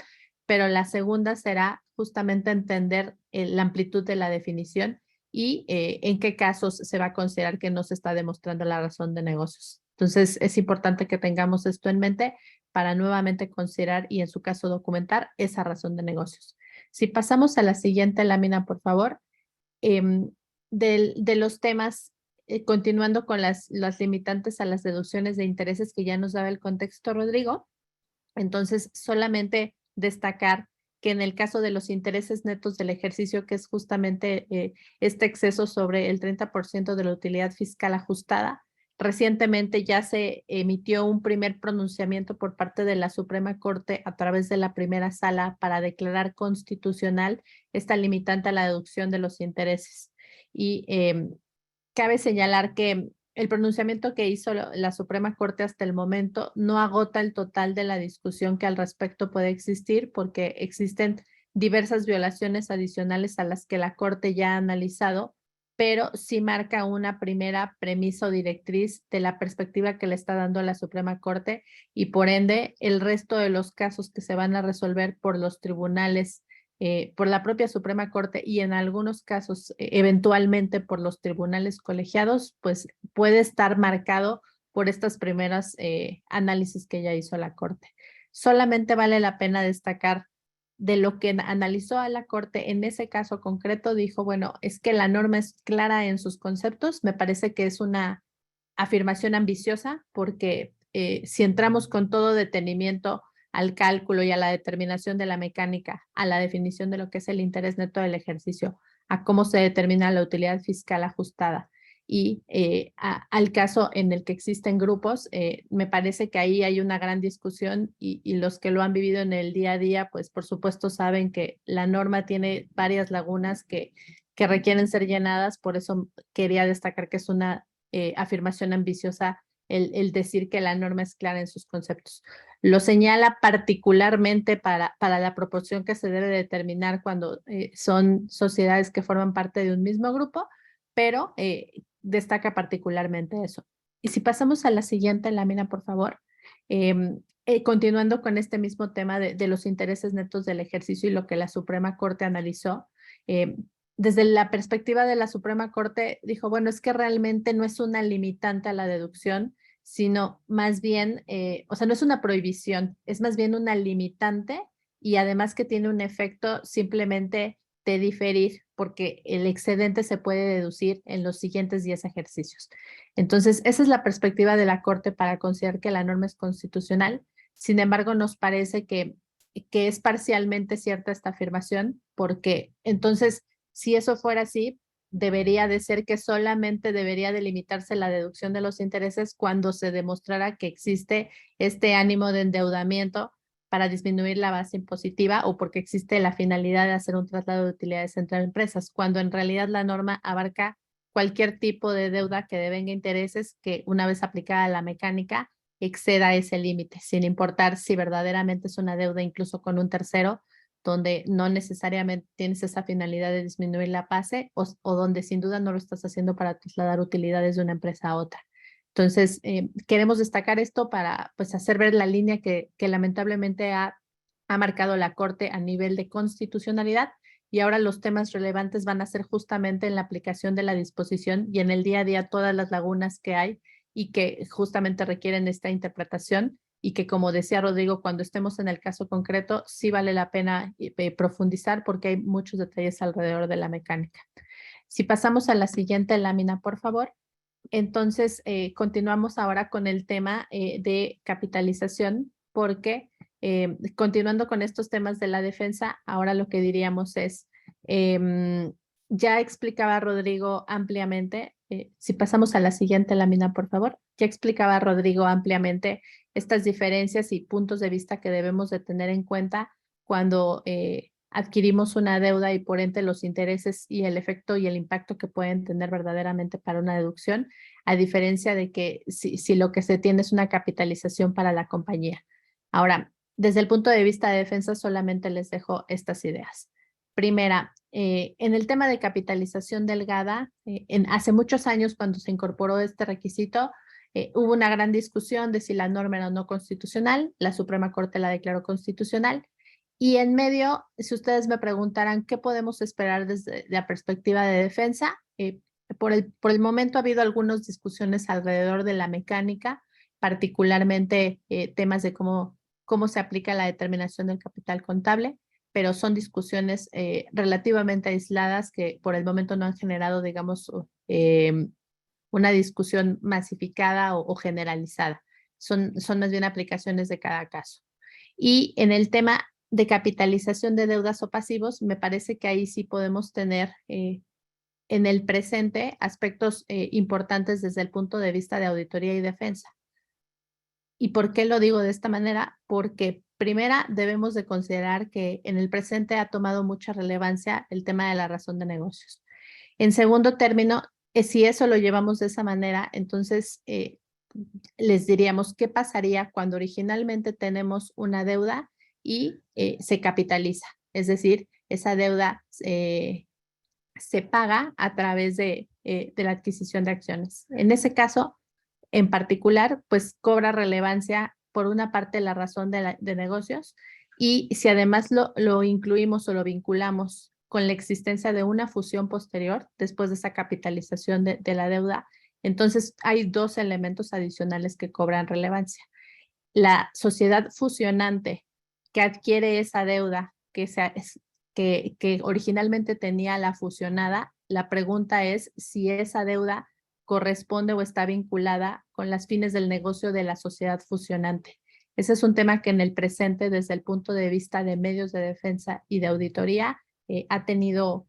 pero la segunda será justamente entender la amplitud de la definición y en qué casos se va a considerar que no se está demostrando la razón de negocios. Entonces, es importante que tengamos esto en mente para nuevamente considerar y en su caso documentar esa razón de negocios. Si pasamos a la siguiente lámina, por favor, de los temas, continuando con las limitantes a las deducciones de intereses que ya nos daba el contexto, Rodrigo. Entonces, solamente destacar que en el caso de los intereses netos del ejercicio, que es justamente este exceso sobre el 30% de la utilidad fiscal ajustada, recientemente ya se emitió un primer pronunciamiento por parte de la Suprema Corte a través de la primera sala para declarar constitucional esta limitante a la deducción de los intereses. Y cabe señalar que el pronunciamiento que hizo la Suprema Corte hasta el momento no agota el total de la discusión que al respecto puede existir, porque existen diversas violaciones adicionales a las que la Corte ya ha analizado, pero sí marca una primera premisa o directriz de la perspectiva que le está dando la Suprema Corte y por ende el resto de los casos que se van a resolver por los tribunales, por la propia Suprema Corte y en algunos casos eventualmente por los tribunales colegiados, pues puede estar marcado por estas primeras análisis que ya hizo la Corte. Solamente vale la pena destacar de lo que analizó a la Corte en ese caso concreto, dijo, bueno, es que la norma es clara en sus conceptos, me parece que es una afirmación ambiciosa porque si entramos con todo detenimiento al cálculo y a la determinación de la mecánica, a la definición de lo que es el interés neto del ejercicio, a cómo se determina la utilidad fiscal ajustada y al caso en el que existen grupos, me parece que ahí hay una gran discusión y los que lo han vivido en el día a día, pues por supuesto saben que la norma tiene varias lagunas que requieren ser llenadas, por eso quería destacar que es una afirmación ambiciosa el decir que la norma es clara en sus conceptos. Lo señala particularmente para la proporción que se debe determinar cuando son sociedades que forman parte de un mismo grupo, pero destaca particularmente eso. Y si pasamos a la siguiente lámina, por favor, continuando con este mismo tema de los intereses netos del ejercicio y lo que la Suprema Corte analizó, desde la perspectiva de la Suprema Corte dijo, bueno, es que realmente no es una limitante a la deducción, sino más bien, o sea, no es una prohibición, es más bien una limitante y además que tiene un efecto simplemente de diferir porque el excedente se puede deducir en los siguientes 10 ejercicios. Entonces, esa es la perspectiva de la Corte para considerar que la norma es constitucional. Sin embargo, nos parece que es parcialmente cierta esta afirmación porque entonces, si eso fuera así, debería de ser que solamente debería delimitarse la deducción de los intereses cuando se demostrara que existe este ánimo de endeudamiento para disminuir la base impositiva o porque existe la finalidad de hacer un traslado de utilidades entre empresas, cuando en realidad la norma abarca cualquier tipo de deuda que devenga intereses que una vez aplicada la mecánica exceda ese límite, sin importar si verdaderamente es una deuda incluso con un tercero, donde no necesariamente tienes esa finalidad de disminuir la base o donde sin duda no lo estás haciendo para trasladar utilidades de una empresa a otra. Entonces, queremos destacar esto para pues, hacer ver la línea que lamentablemente ha marcado la Corte a nivel de constitucionalidad y ahora los temas relevantes van a ser justamente en la aplicación de la disposición y en el día a día todas las lagunas que hay y que justamente requieren esta interpretación y que como decía Rodrigo, cuando estemos en el caso concreto, sí vale la pena profundizar porque hay muchos detalles alrededor de la mecánica. Si pasamos a la siguiente lámina, por favor. Entonces, continuamos ahora con el tema de capitalización, porque continuando con estos temas de la defensa, ahora lo que diríamos es, ya explicaba Rodrigo ampliamente, si pasamos a la siguiente lámina, por favor, ya explicaba Rodrigo ampliamente estas diferencias y puntos de vista que debemos de tener en cuenta cuando adquirimos una deuda y por ende los intereses y el efecto y el impacto que pueden tener verdaderamente para una deducción, a diferencia de que si lo que se tiene es una capitalización para la compañía. Ahora, desde el punto de vista de defensa, solamente les dejo estas ideas. Primera, En el tema de capitalización delgada, hace muchos años cuando se incorporó este requisito, hubo una gran discusión de si la norma era o no constitucional. La Suprema Corte la declaró constitucional. Y en medio, si ustedes me preguntaran qué podemos esperar desde la perspectiva de defensa, por el momento ha habido algunas discusiones alrededor de la mecánica, particularmente temas de cómo se aplica la determinación del capital contable, pero son discusiones relativamente aisladas que por el momento no han generado, digamos, una discusión masificada o generalizada. Son más bien aplicaciones de cada caso. Y en el tema de capitalización de deudas o pasivos, me parece que ahí sí podemos tener en el presente aspectos importantes desde el punto de vista de auditoría y defensa. ¿Y por qué lo digo de esta manera? Porque primera, debemos de considerar que en el presente ha tomado mucha relevancia el tema de la razón de negocios. En segundo término, si eso lo llevamos de esa manera, entonces les diríamos qué pasaría cuando originalmente tenemos una deuda y se capitaliza. Es decir, esa deuda se paga a través de la adquisición de acciones. En ese caso, en particular, pues cobra relevancia por una parte la razón de negocios, y si además lo incluimos o lo vinculamos con la existencia de una fusión posterior después de esa capitalización de la deuda, entonces hay dos elementos adicionales que cobran relevancia. La sociedad fusionante que adquiere esa deuda que originalmente tenía la fusionada, la pregunta es si esa deuda corresponde o está vinculada con las fines del negocio de la sociedad fusionante. Ese es un tema que en el presente, desde el punto de vista de medios de defensa y de auditoría, ha tenido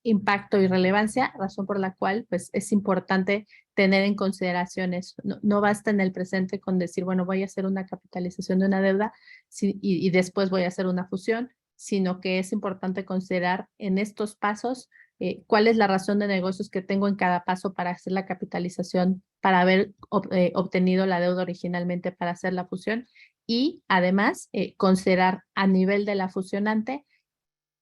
impacto y relevancia, razón por la cual pues, es importante tener en consideración eso. No basta en el presente con decir, bueno, voy a hacer una capitalización de una deuda y después voy a hacer una fusión, sino que es importante considerar en estos pasos cuál es la razón de negocios que tengo en cada paso para hacer la capitalización, para haber obtenido la deuda originalmente para hacer la fusión, y además considerar a nivel de la fusionante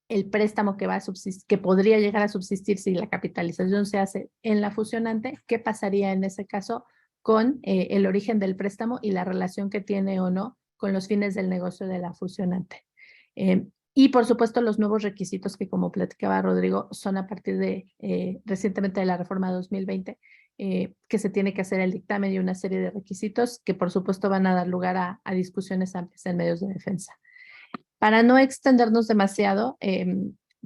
el préstamo que va a subsistir, que podría llegar a subsistir si la capitalización se hace en la fusionante. ¿Qué pasaría en ese caso con el origen del préstamo y la relación que tiene o no con los fines del negocio de la fusionante? Y por supuesto los nuevos requisitos que, como platicaba Rodrigo, son a partir de recientemente de la reforma 2020, que se tiene que hacer el dictamen y una serie de requisitos que por supuesto van a dar lugar a discusiones amplias en medios de defensa. Para no extendernos demasiado,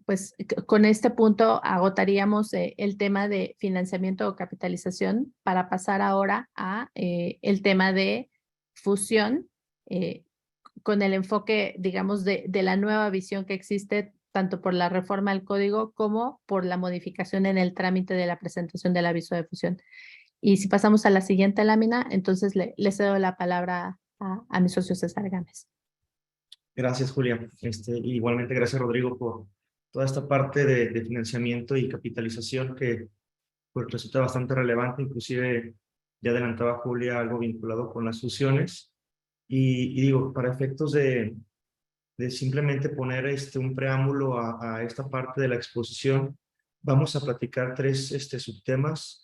pues con este punto agotaríamos el tema de financiamiento o capitalización para pasar ahora a el tema de fusión, con el enfoque, digamos, de la nueva visión que existe tanto por la reforma al código como por la modificación en el trámite de la presentación del aviso de fusión. Y si pasamos a la siguiente lámina, entonces le cedo la palabra a mi socio César Gámez. Gracias, Julia. Igualmente, gracias, Rodrigo, por toda esta parte de financiamiento y capitalización que pues, resulta bastante relevante. Inclusive, ya adelantaba Julia algo vinculado con las fusiones. Y digo, para efectos de simplemente poner un preámbulo a esta parte de la exposición, vamos a platicar tres subtemas.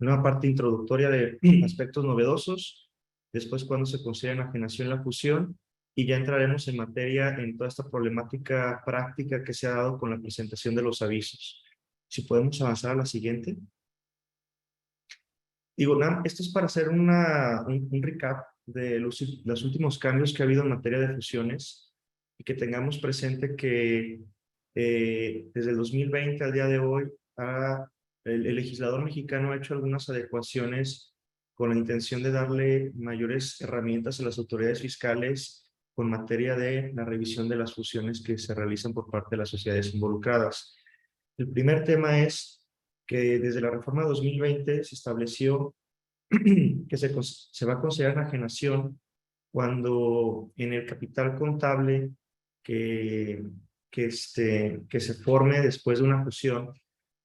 Una parte introductoria de aspectos novedosos, después cuando se considera enajenación la fusión, y ya entraremos en materia en toda esta problemática práctica que se ha dado con la presentación de los avisos. Si podemos avanzar a la siguiente. Digo, esto es para hacer un recap de los últimos cambios que ha habido en materia de fusiones, y que tengamos presente que desde el 2020 al día de hoy el legislador mexicano ha hecho algunas adecuaciones con la intención de darle mayores herramientas a las autoridades fiscales con materia de la revisión de las fusiones que se realizan por parte de las sociedades involucradas. El primer tema es que desde la reforma 2020 se estableció que se va a considerar enajenación cuando en el capital contable que se forme después de una fusión,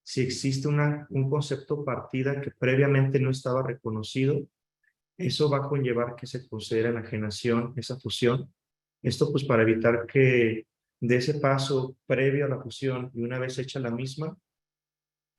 si existe un concepto partida que previamente no estaba reconocido, eso va a conllevar que se considere enajenación esa fusión. Esto pues para evitar que De ese paso previo a la fusión y una vez hecha la misma,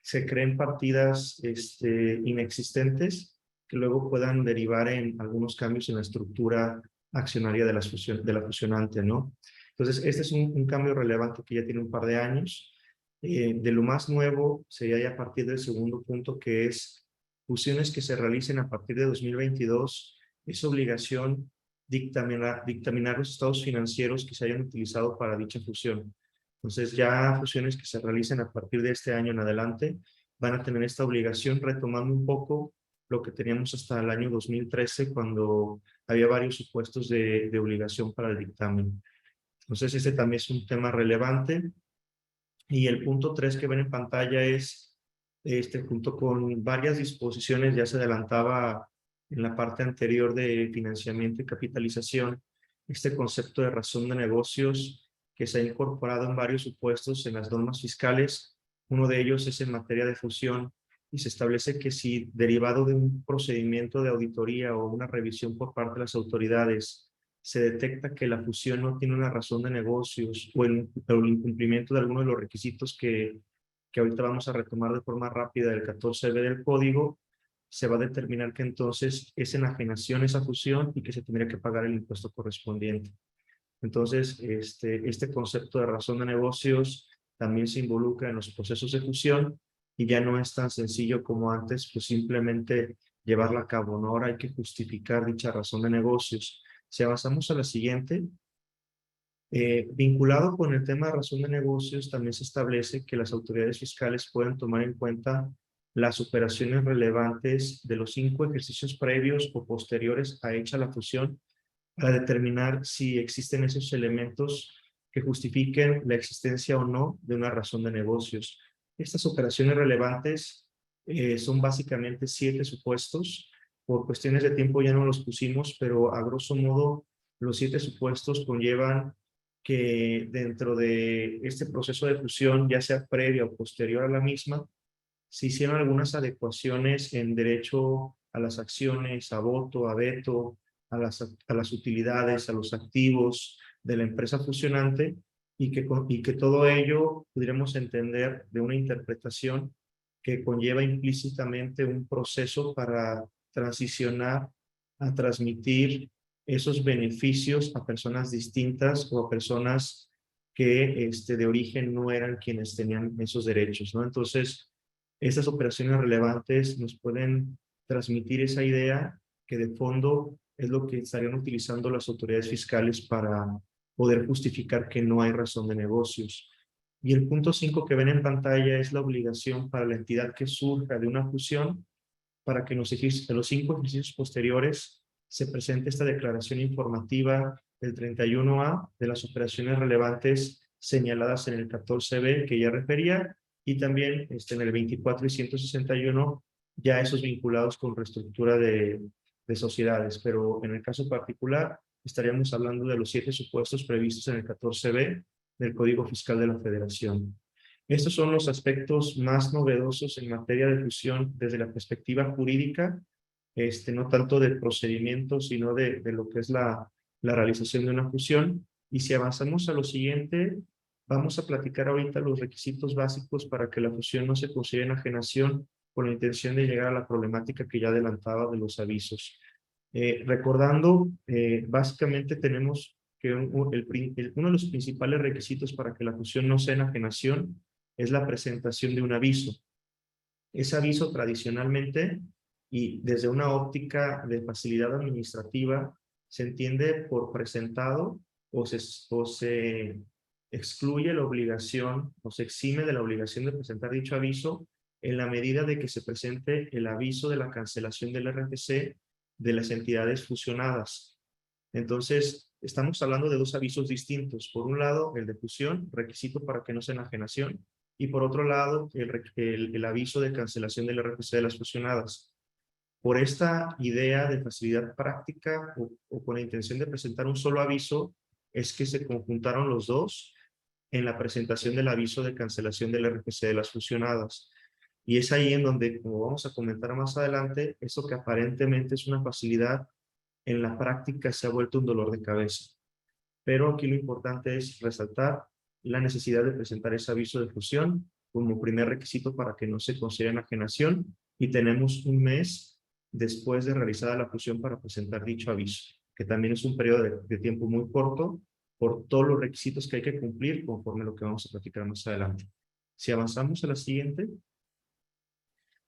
se creen partidas inexistentes que luego puedan derivar en algunos cambios en la estructura accionaria de la fusionante, ¿no? Entonces, este es un cambio relevante que ya tiene un par de años. De lo más nuevo sería ya a partir del segundo punto, que es fusiones que se realicen a partir de 2022. Es obligación dictaminar los estados financieros que se hayan utilizado para dicha fusión. Entonces, ya fusiones que se realicen a partir de este año en adelante van a tener esta obligación, retomando un poco lo que teníamos hasta el año 2013, cuando había varios supuestos de obligación para el dictamen. Entonces, este también es un tema relevante. Y el punto 3 que ven en pantalla es, junto con varias disposiciones, ya se adelantaba en la parte anterior de financiamiento y capitalización, este concepto de razón de negocios que se ha incorporado en varios supuestos en las normas fiscales. Uno de ellos es en materia de fusión, y se establece que si derivado de un procedimiento de auditoría o una revisión por parte de las autoridades se detecta que la fusión no tiene una razón de negocios o el incumplimiento de alguno de los requisitos que ahorita vamos a retomar de forma rápida del 14b del código, se va a determinar que entonces es enajenación esa fusión y que se tendría que pagar el impuesto correspondiente. Entonces, este concepto de razón de negocios también se involucra en los procesos de fusión y ya no es tan sencillo como antes, pues simplemente llevarla a cabo, ¿no? Ahora hay que justificar dicha razón de negocios. Si avanzamos a la siguiente, vinculado con el tema de razón de negocios, también se establece que las autoridades fiscales pueden tomar en cuenta las operaciones relevantes de los 5 ejercicios previos o posteriores a hecha la fusión para determinar si existen esos elementos que justifiquen la existencia o no de una razón de negocios. Estas operaciones relevantes son básicamente 7 supuestos. Por cuestiones de tiempo ya no los pusimos, pero a grosso modo los 7 supuestos conllevan que dentro de este proceso de fusión, ya sea previa o posterior a la misma, se hicieron algunas adecuaciones en derecho a las acciones, a voto, a veto, a las utilidades, a los activos de la empresa fusionante, y que todo ello pudiéramos entender de una interpretación que conlleva implícitamente un proceso para transicionar a transmitir esos beneficios a personas distintas o a personas que de origen no eran quienes tenían esos derechos, ¿no? Entonces, estas operaciones relevantes nos pueden transmitir esa idea que de fondo es lo que estarían utilizando las autoridades fiscales para poder justificar que no hay razón de negocios. Y el punto 5 que ven en pantalla es la obligación para la entidad que surja de una fusión para que en los 5 ejercicios posteriores se presente esta declaración informativa del 31A de las operaciones relevantes señaladas en el 14B que ya refería, y también en el 24 y 161 ya esos vinculados con reestructura de sociedades, pero en el caso particular estaríamos hablando de los 7 supuestos previstos en el 14B del Código Fiscal de la Federación. Estos son los aspectos más novedosos en materia de fusión desde la perspectiva jurídica, no tanto del procedimiento, sino de lo que es la realización de una fusión. Y si avanzamos a lo siguiente, vamos a platicar ahorita los requisitos básicos para que la fusión no se considere enajenación, con la intención de llegar a la problemática que ya adelantaba de los avisos. Recordando, básicamente tenemos que uno de los principales requisitos para que la fusión no sea enajenación es la presentación de un aviso. Ese aviso tradicionalmente, y desde una óptica de facilidad administrativa, se entiende por presentado o se excluye la obligación o se exime de la obligación de presentar dicho aviso en la medida de que se presente el aviso de la cancelación del RFC de las entidades fusionadas. Entonces, estamos hablando de 2 avisos distintos. Por un lado, el de fusión, requisito para que no sea enajenación, y por otro lado, el aviso de cancelación del RFC de las fusionadas. Por esta idea de facilidad práctica o con la intención de presentar un solo aviso, es que se conjuntaron los 2 en la presentación del aviso de cancelación del RFC de las fusionadas. Y es ahí en donde, como vamos a comentar más adelante, eso que aparentemente es una facilidad, en la práctica se ha vuelto un dolor de cabeza. pero aquí lo importante es resaltar la necesidad de presentar ese aviso de fusión como primer requisito para que no se considere enajenación, y tenemos un mes después de realizada la fusión para presentar dicho aviso, que también es un periodo de tiempo muy corto por todos los requisitos que hay que cumplir conforme a lo que vamos a platicar más adelante. Si avanzamos a la siguiente.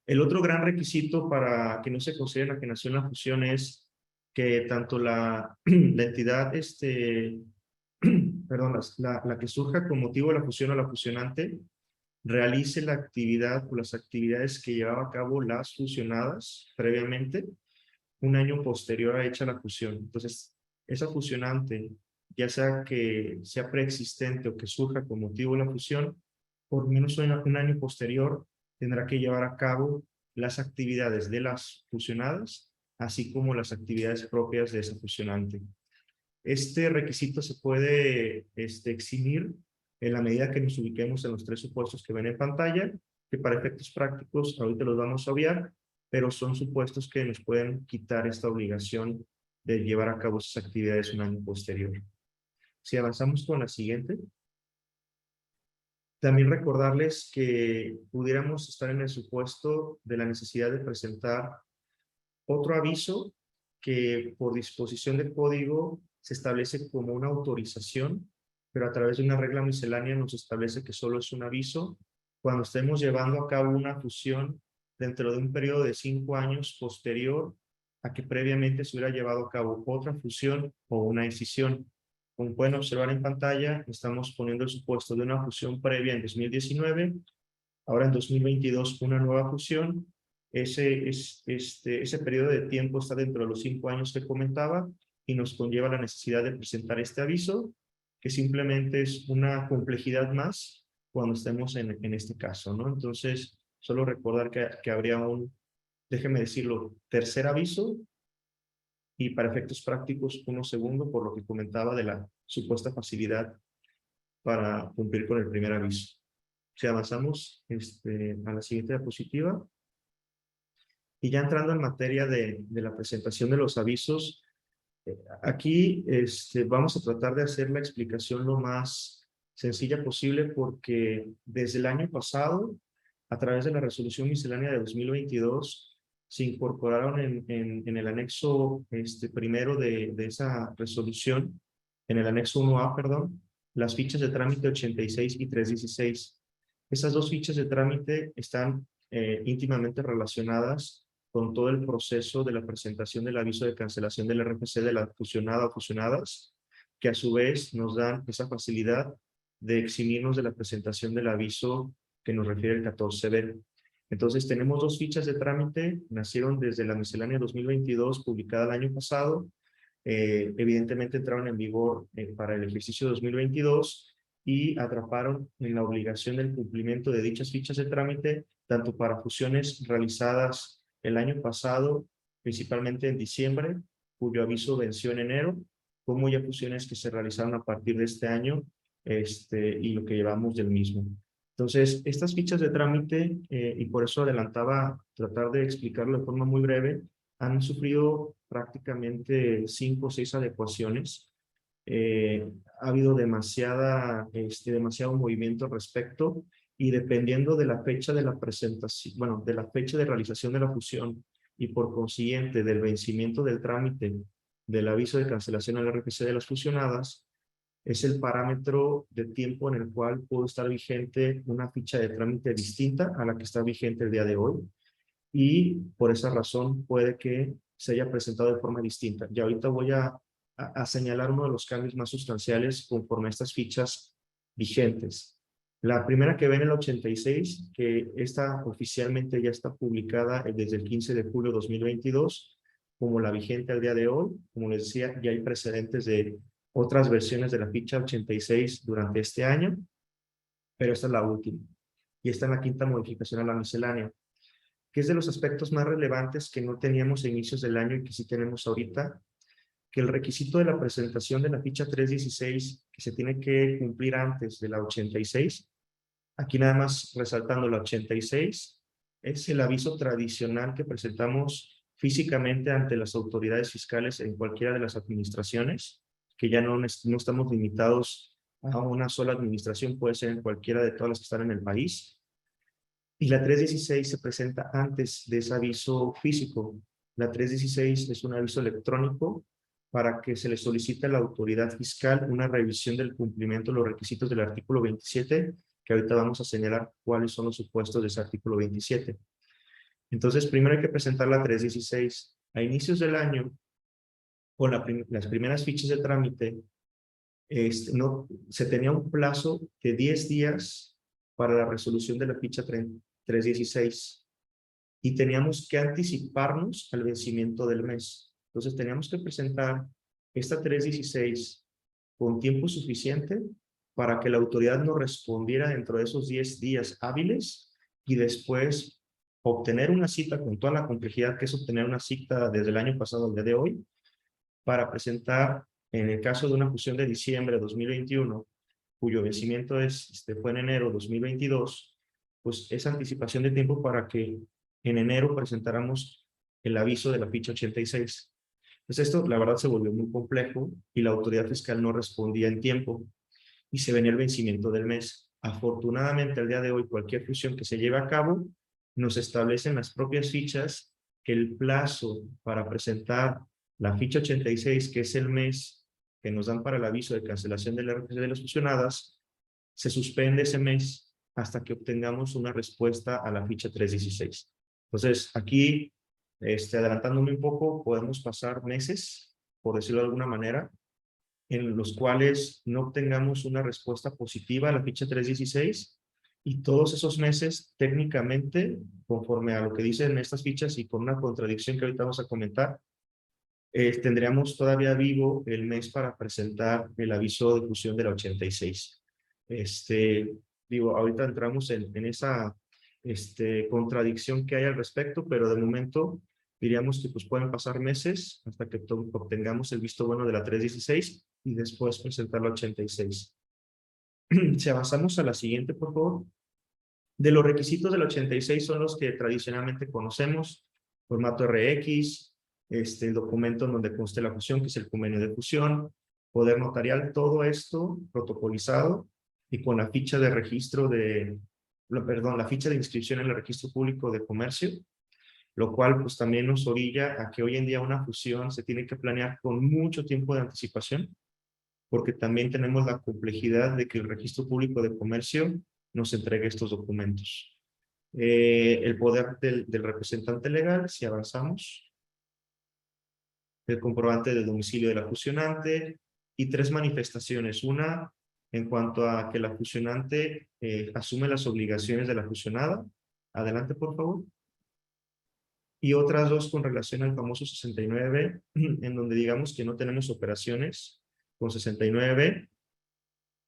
El otro gran requisito para que no se considere enajenación la fusión es que tanto la entidad, perdón, la que surja con motivo de la fusión o la fusionante, realice la actividad o las actividades que llevaba a cabo las fusionadas previamente, un año posterior a hecha la fusión. Entonces, esa fusionante, ya sea que sea preexistente o que surja con motivo de la fusión, por menos un año posterior tendrá que llevar a cabo las actividades de las fusionadas, así como las actividades propias de esa fusionante. Este requisito se puede eximir en la medida que nos ubiquemos en los tres supuestos que ven en pantalla, que para efectos prácticos ahorita los vamos a obviar, pero son supuestos que nos pueden quitar esta obligación de llevar a cabo esas actividades un año posterior. Si avanzamos con la siguiente. También recordarles que pudiéramos estar en el supuesto de la necesidad de presentar otro aviso que por disposición del código se establece como una autorización, pero a través de una regla miscelánea nos establece que solo es un aviso cuando estemos llevando a cabo una fusión dentro de un periodo de 5 años posterior a que previamente se hubiera llevado a cabo otra fusión o una escisión. Como pueden observar en pantalla, estamos poniendo el supuesto de una fusión previa en 2019, ahora en 2022 una nueva fusión. Ese periodo de tiempo está dentro de los 5 años que comentaba y nos conlleva la necesidad de presentar este aviso, que simplemente es una complejidad más cuando estemos en este caso, ¿no? Entonces, solo recordar que habría un, déjeme decirlo, tercer aviso, y para efectos prácticos, uno segundo, por lo que comentaba de la supuesta facilidad para cumplir con el primer aviso. Si avanzamos a la siguiente diapositiva. Y ya entrando en materia de la presentación de los avisos, aquí vamos a tratar de hacer la explicación lo más sencilla posible, porque desde el año pasado, a través de la resolución miscelánea de 2022, se incorporaron en el anexo primero de esa resolución, en el anexo 1A, perdón, las fichas de trámite 86 y 316. Esas dos fichas de trámite están íntimamente relacionadas con todo el proceso de la presentación del aviso de cancelación del RFC de la fusionada o fusionadas, que a su vez nos dan esa facilidad de eximirnos de la presentación del aviso que nos refiere el 14B. Entonces tenemos dos fichas de trámite, nacieron desde la miscelánea 2022 publicada el año pasado, evidentemente entraron en vigor para el ejercicio 2022 y atraparon en la obligación del cumplimiento de dichas fichas de trámite, tanto para fusiones realizadas el año pasado, principalmente en diciembre, cuyo aviso venció en enero, como ya fusiones que se realizaron a partir de este año y lo que llevamos del mismo. Entonces, estas fichas de trámite, y por eso adelantaba tratar de explicarlo de forma muy breve, han sufrido prácticamente 5 o 6 adecuaciones. Ha habido demasiado movimiento al respecto, y dependiendo de la fecha de la presentación, bueno, de la fecha de realización de la fusión y por consiguiente del vencimiento del trámite del aviso de cancelación al RFC de las fusionadas, es el parámetro de tiempo en el cual puede estar vigente una ficha de trámite distinta a la que está vigente el día de hoy, y por esa razón puede que se haya presentado de forma distinta. Y ahorita voy a señalar uno de los cambios más sustanciales conforme a estas fichas vigentes. La primera que ven el 86, que esta oficialmente ya está publicada desde el 15 de julio de 2022, como la vigente al día de hoy. Como les decía, ya hay precedentes de otras versiones de la ficha 86 durante este año, pero esta es la última. Y esta es la quinta modificación a la miscelánea, que es de los aspectos más relevantes que no teníamos a inicios del año y que sí tenemos ahorita, que el requisito de la presentación de la ficha 316, que se tiene que cumplir antes de la 86, aquí nada más resaltando la 86, es el aviso tradicional que presentamos físicamente ante las autoridades fiscales en cualquiera de las administraciones, que ya no estamos limitados a una sola administración, puede ser en cualquiera de todas las que están en el país. Y la 316 se presenta antes de ese aviso físico. La 316 es un aviso electrónico para que se le solicite a la autoridad fiscal una revisión del cumplimiento de los requisitos del artículo 27, que ahorita vamos a señalar cuáles son los supuestos de ese artículo 27. Entonces, primero hay que presentar la 316. A inicios del año, con las primeras fichas de trámite, se tenía un plazo de 10 días para la resolución de la ficha 316 y teníamos que anticiparnos al vencimiento del mes. Entonces teníamos que presentar esta 316 con tiempo suficiente para que la autoridad nos respondiera dentro de esos 10 días hábiles y después obtener una cita con toda la complejidad que es obtener una cita desde el año pasado al día de hoy para presentar, en el caso de una fusión de diciembre de 2021, cuyo vencimiento fue en enero de 2022, pues esa anticipación de tiempo para que en enero presentáramos el aviso de la ficha 86. Pues esto, la verdad, se volvió muy complejo y la autoridad fiscal no respondía en tiempo y se venía el vencimiento del mes. Afortunadamente, al día de hoy, cualquier fusión que se lleve a cabo, nos establecen las propias fichas que el plazo para presentar la ficha 86, que es el mes que nos dan para el aviso de cancelación de la RFC de las fusionadas, se suspende ese mes hasta que obtengamos una respuesta a la ficha 316. Entonces, aquí, adelantándome un poco, podemos pasar meses, por decirlo de alguna manera, en los cuales no obtengamos una respuesta positiva a la ficha 316 y todos esos meses, técnicamente, conforme a lo que dicen estas fichas y con una contradicción que ahorita vamos a comentar, tendríamos todavía vivo el mes para presentar el aviso de fusión de la 86. Ahorita entramos en esa contradicción que hay al respecto, pero de momento diríamos que pues pueden pasar meses hasta que obtengamos el visto bueno de la 316 y después presentar la 86. Si avanzamos a la siguiente, por favor. De los requisitos de la 86 son los que tradicionalmente conocemos: formato RX, el documento en donde conste la fusión, que es el convenio de fusión, poder notarial, todo esto protocolizado y con la ficha de registro la ficha de inscripción en el registro público de comercio, lo cual pues también nos orilla a que hoy en día una fusión se tiene que planear con mucho tiempo de anticipación, porque también tenemos la complejidad de que el registro público de comercio nos entregue estos documentos. El poder del representante legal, si avanzamos, el comprobante del domicilio de la fusionante y 3 manifestaciones. Una, en cuanto a que la fusionante asume las obligaciones de la fusionada. Adelante, por favor. Y otras 2 con relación al famoso 69, en donde digamos que no tenemos operaciones con 69,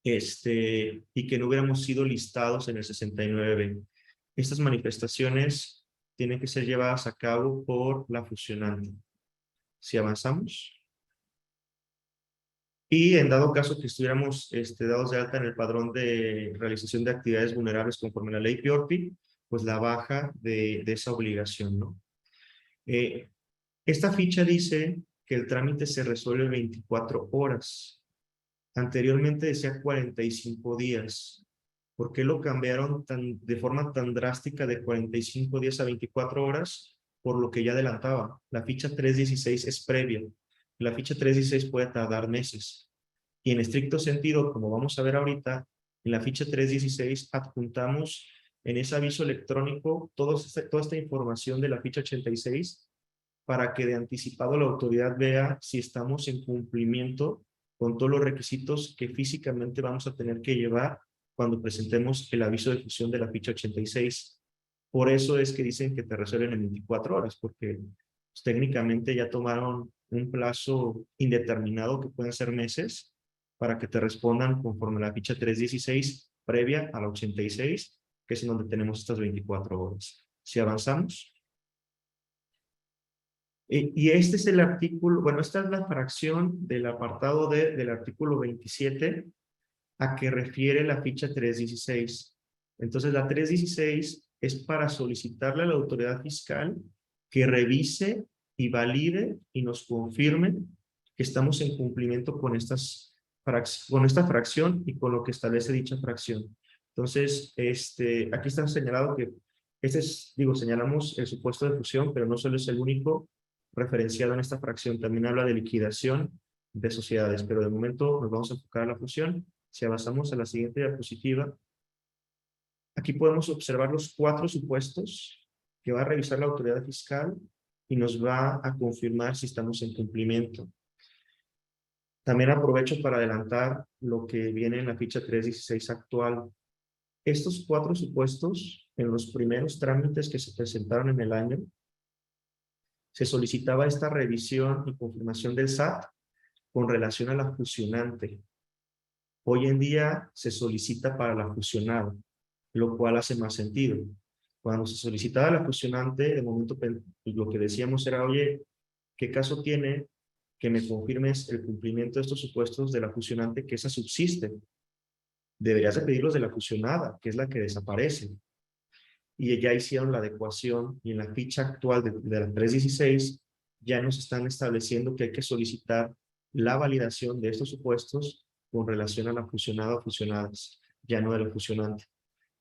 y que no hubiéramos sido listados en el 69. Estas manifestaciones tienen que ser llevadas a cabo por la fusionante. Si avanzamos. Y en dado caso que estuviéramos dados de alta en el padrón de realización de actividades vulnerables conforme a la ley PIORPI, pues la baja de esa obligación, ¿no? Esta ficha dice que el trámite se resuelve en 24 horas. Anteriormente decía 45 días. ¿Por qué lo cambiaron de forma tan drástica de 45 días a 24 horas? Por lo que ya adelantaba. La ficha 316 es previa. La ficha 316 puede tardar meses. Y en estricto sentido, como vamos a ver ahorita, en la ficha 316 adjuntamos en ese aviso electrónico toda esta información de la ficha 86 para que de anticipado la autoridad vea si estamos en cumplimiento con todos los requisitos que físicamente vamos a tener que llevar cuando presentemos el aviso de fusión de la ficha 86. Por eso es que dicen que te resuelven en 24 horas, porque pues, técnicamente ya tomaron un plazo indeterminado, que pueden ser meses, para que te respondan conforme a la ficha 316 previa a la 86, que es en donde tenemos estas 24 horas. Si avanzamos. Y este es el artículo, bueno, esta es la fracción del apartado D del artículo 27 a que refiere la ficha 316. Entonces, la 316 es para solicitarle a la autoridad fiscal que revise y valide y nos confirme que estamos en cumplimiento con esta fracción y con lo que establece dicha fracción. Entonces, aquí está señalado que, señalamos el supuesto de fusión, pero no solo es el único referenciado en esta fracción, también habla de liquidación de sociedades, pero de momento nos vamos a enfocar a la fusión. Si avanzamos a la siguiente diapositiva, aquí podemos observar los 4 supuestos que va a revisar la autoridad fiscal y nos va a confirmar si estamos en cumplimiento. También aprovecho para adelantar lo que viene en la ficha 316 actual. Estos 4 supuestos, en los primeros trámites que se presentaron en el año, se solicitaba esta revisión y confirmación del SAT con relación a la fusionante. Hoy en día se solicita para la fusionada, lo cual hace más sentido. Cuando se solicitaba la fusionante, de momento lo que decíamos era, oye, ¿qué caso tiene que me confirmes el cumplimiento de estos supuestos de la fusionante, que esa subsiste? Deberías de pedirlos de la fusionada, que es la que desaparece. Y ya hicieron la adecuación y en la ficha actual de la 316 ya nos están estableciendo que hay que solicitar la validación de estos supuestos con relación a la fusionada o fusionadas, ya no de la fusionante.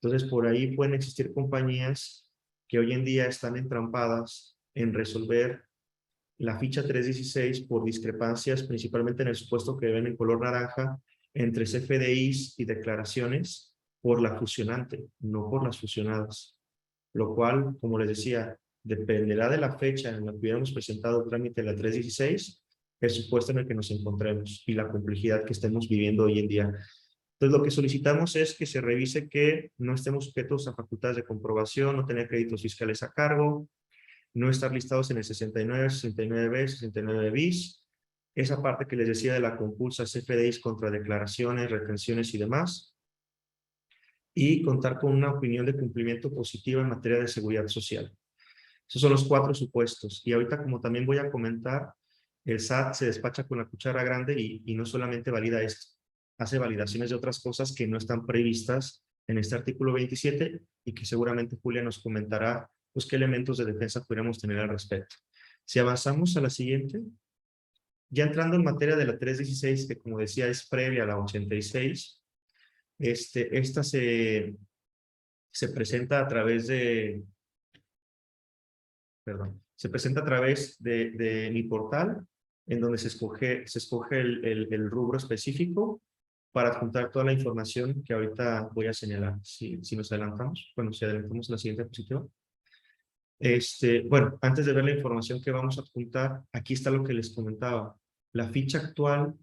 Entonces, por ahí pueden existir compañías que hoy en día están entrampadas en resolver la ficha 316 por discrepancias, principalmente en el supuesto que ven en color naranja, entre CFDIs y declaraciones por la fusionante, no por las fusionadas. Lo cual, como les decía, dependerá de la fecha en la que hubiéramos presentado el trámite de la 316, el supuesto en el que nos encontremos y la complejidad que estemos viviendo hoy en día. Entonces, lo que solicitamos es que se revise que no estemos sujetos a facultades de comprobación, no tener créditos fiscales a cargo, no estar listados en el 69, 69B, 69 bis, esa parte que les decía de la compulsa CFDIs contra declaraciones, retenciones y demás, y contar con una opinión de cumplimiento positiva en materia de seguridad social. Esos son los 4 supuestos. Y ahorita, como también voy a comentar, el SAT se despacha con la cuchara grande y no solamente valida esto, hace validaciones de otras cosas que no están previstas en este artículo 27 y que seguramente Julia nos comentará pues qué elementos de defensa podríamos tener al respecto. Si avanzamos a la siguiente, ya entrando en materia de la 316, que como decía es previa a la 86, esta se presenta a través de, se presenta a través de mi portal, en donde se escoge el rubro específico para adjuntar toda la información que ahorita voy a señalar. Si nos adelantamos, bueno, si adelantamos a la siguiente diapositiva. Bueno, antes de ver la información que vamos a adjuntar, aquí está lo que les comentaba. La ficha actual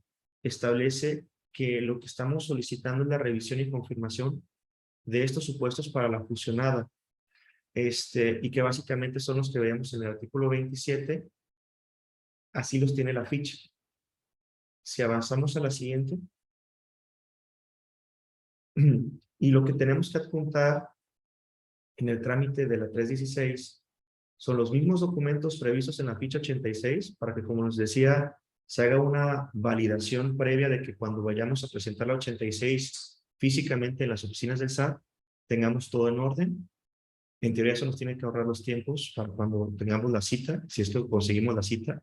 establece que lo que estamos solicitando es la revisión y confirmación de estos supuestos para la fusionada, y que básicamente son los que veíamos en el artículo 27, así los tiene la ficha. Si avanzamos a la siguiente, y lo que tenemos que adjuntar en el trámite de la 316 son los mismos documentos previstos en la ficha 86 para que, como nos decía, se haga una validación previa de que cuando vayamos a presentar la 86 físicamente en las oficinas del SAT, tengamos todo en orden. En teoría eso nos tiene que ahorrar los tiempos para cuando tengamos la cita, si es que conseguimos la cita.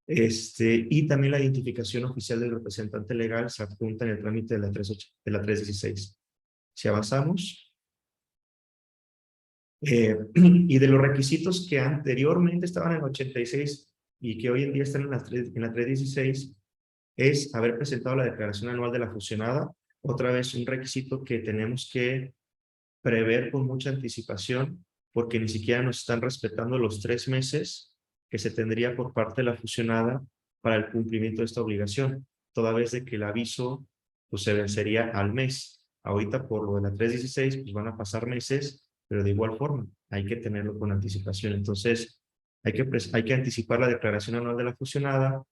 Y también la identificación oficial del representante legal se adjunta en el trámite de la 316. Si avanzamos. Y de los requisitos que anteriormente estaban en 86 y que hoy en día están en la 316 es haber presentado la declaración anual de la fusionada. Otra vez un requisito que tenemos que prever con mucha anticipación porque ni siquiera nos están respetando los 3 meses que se tendría por parte de la fusionada para el cumplimiento de esta obligación, toda vez de que el aviso pues, se vencería al mes. Ahorita por lo de la 316 pues van a pasar meses, pero de igual forma hay que tenerlo con anticipación. Entonces hay que anticipar la declaración anual de la fusionada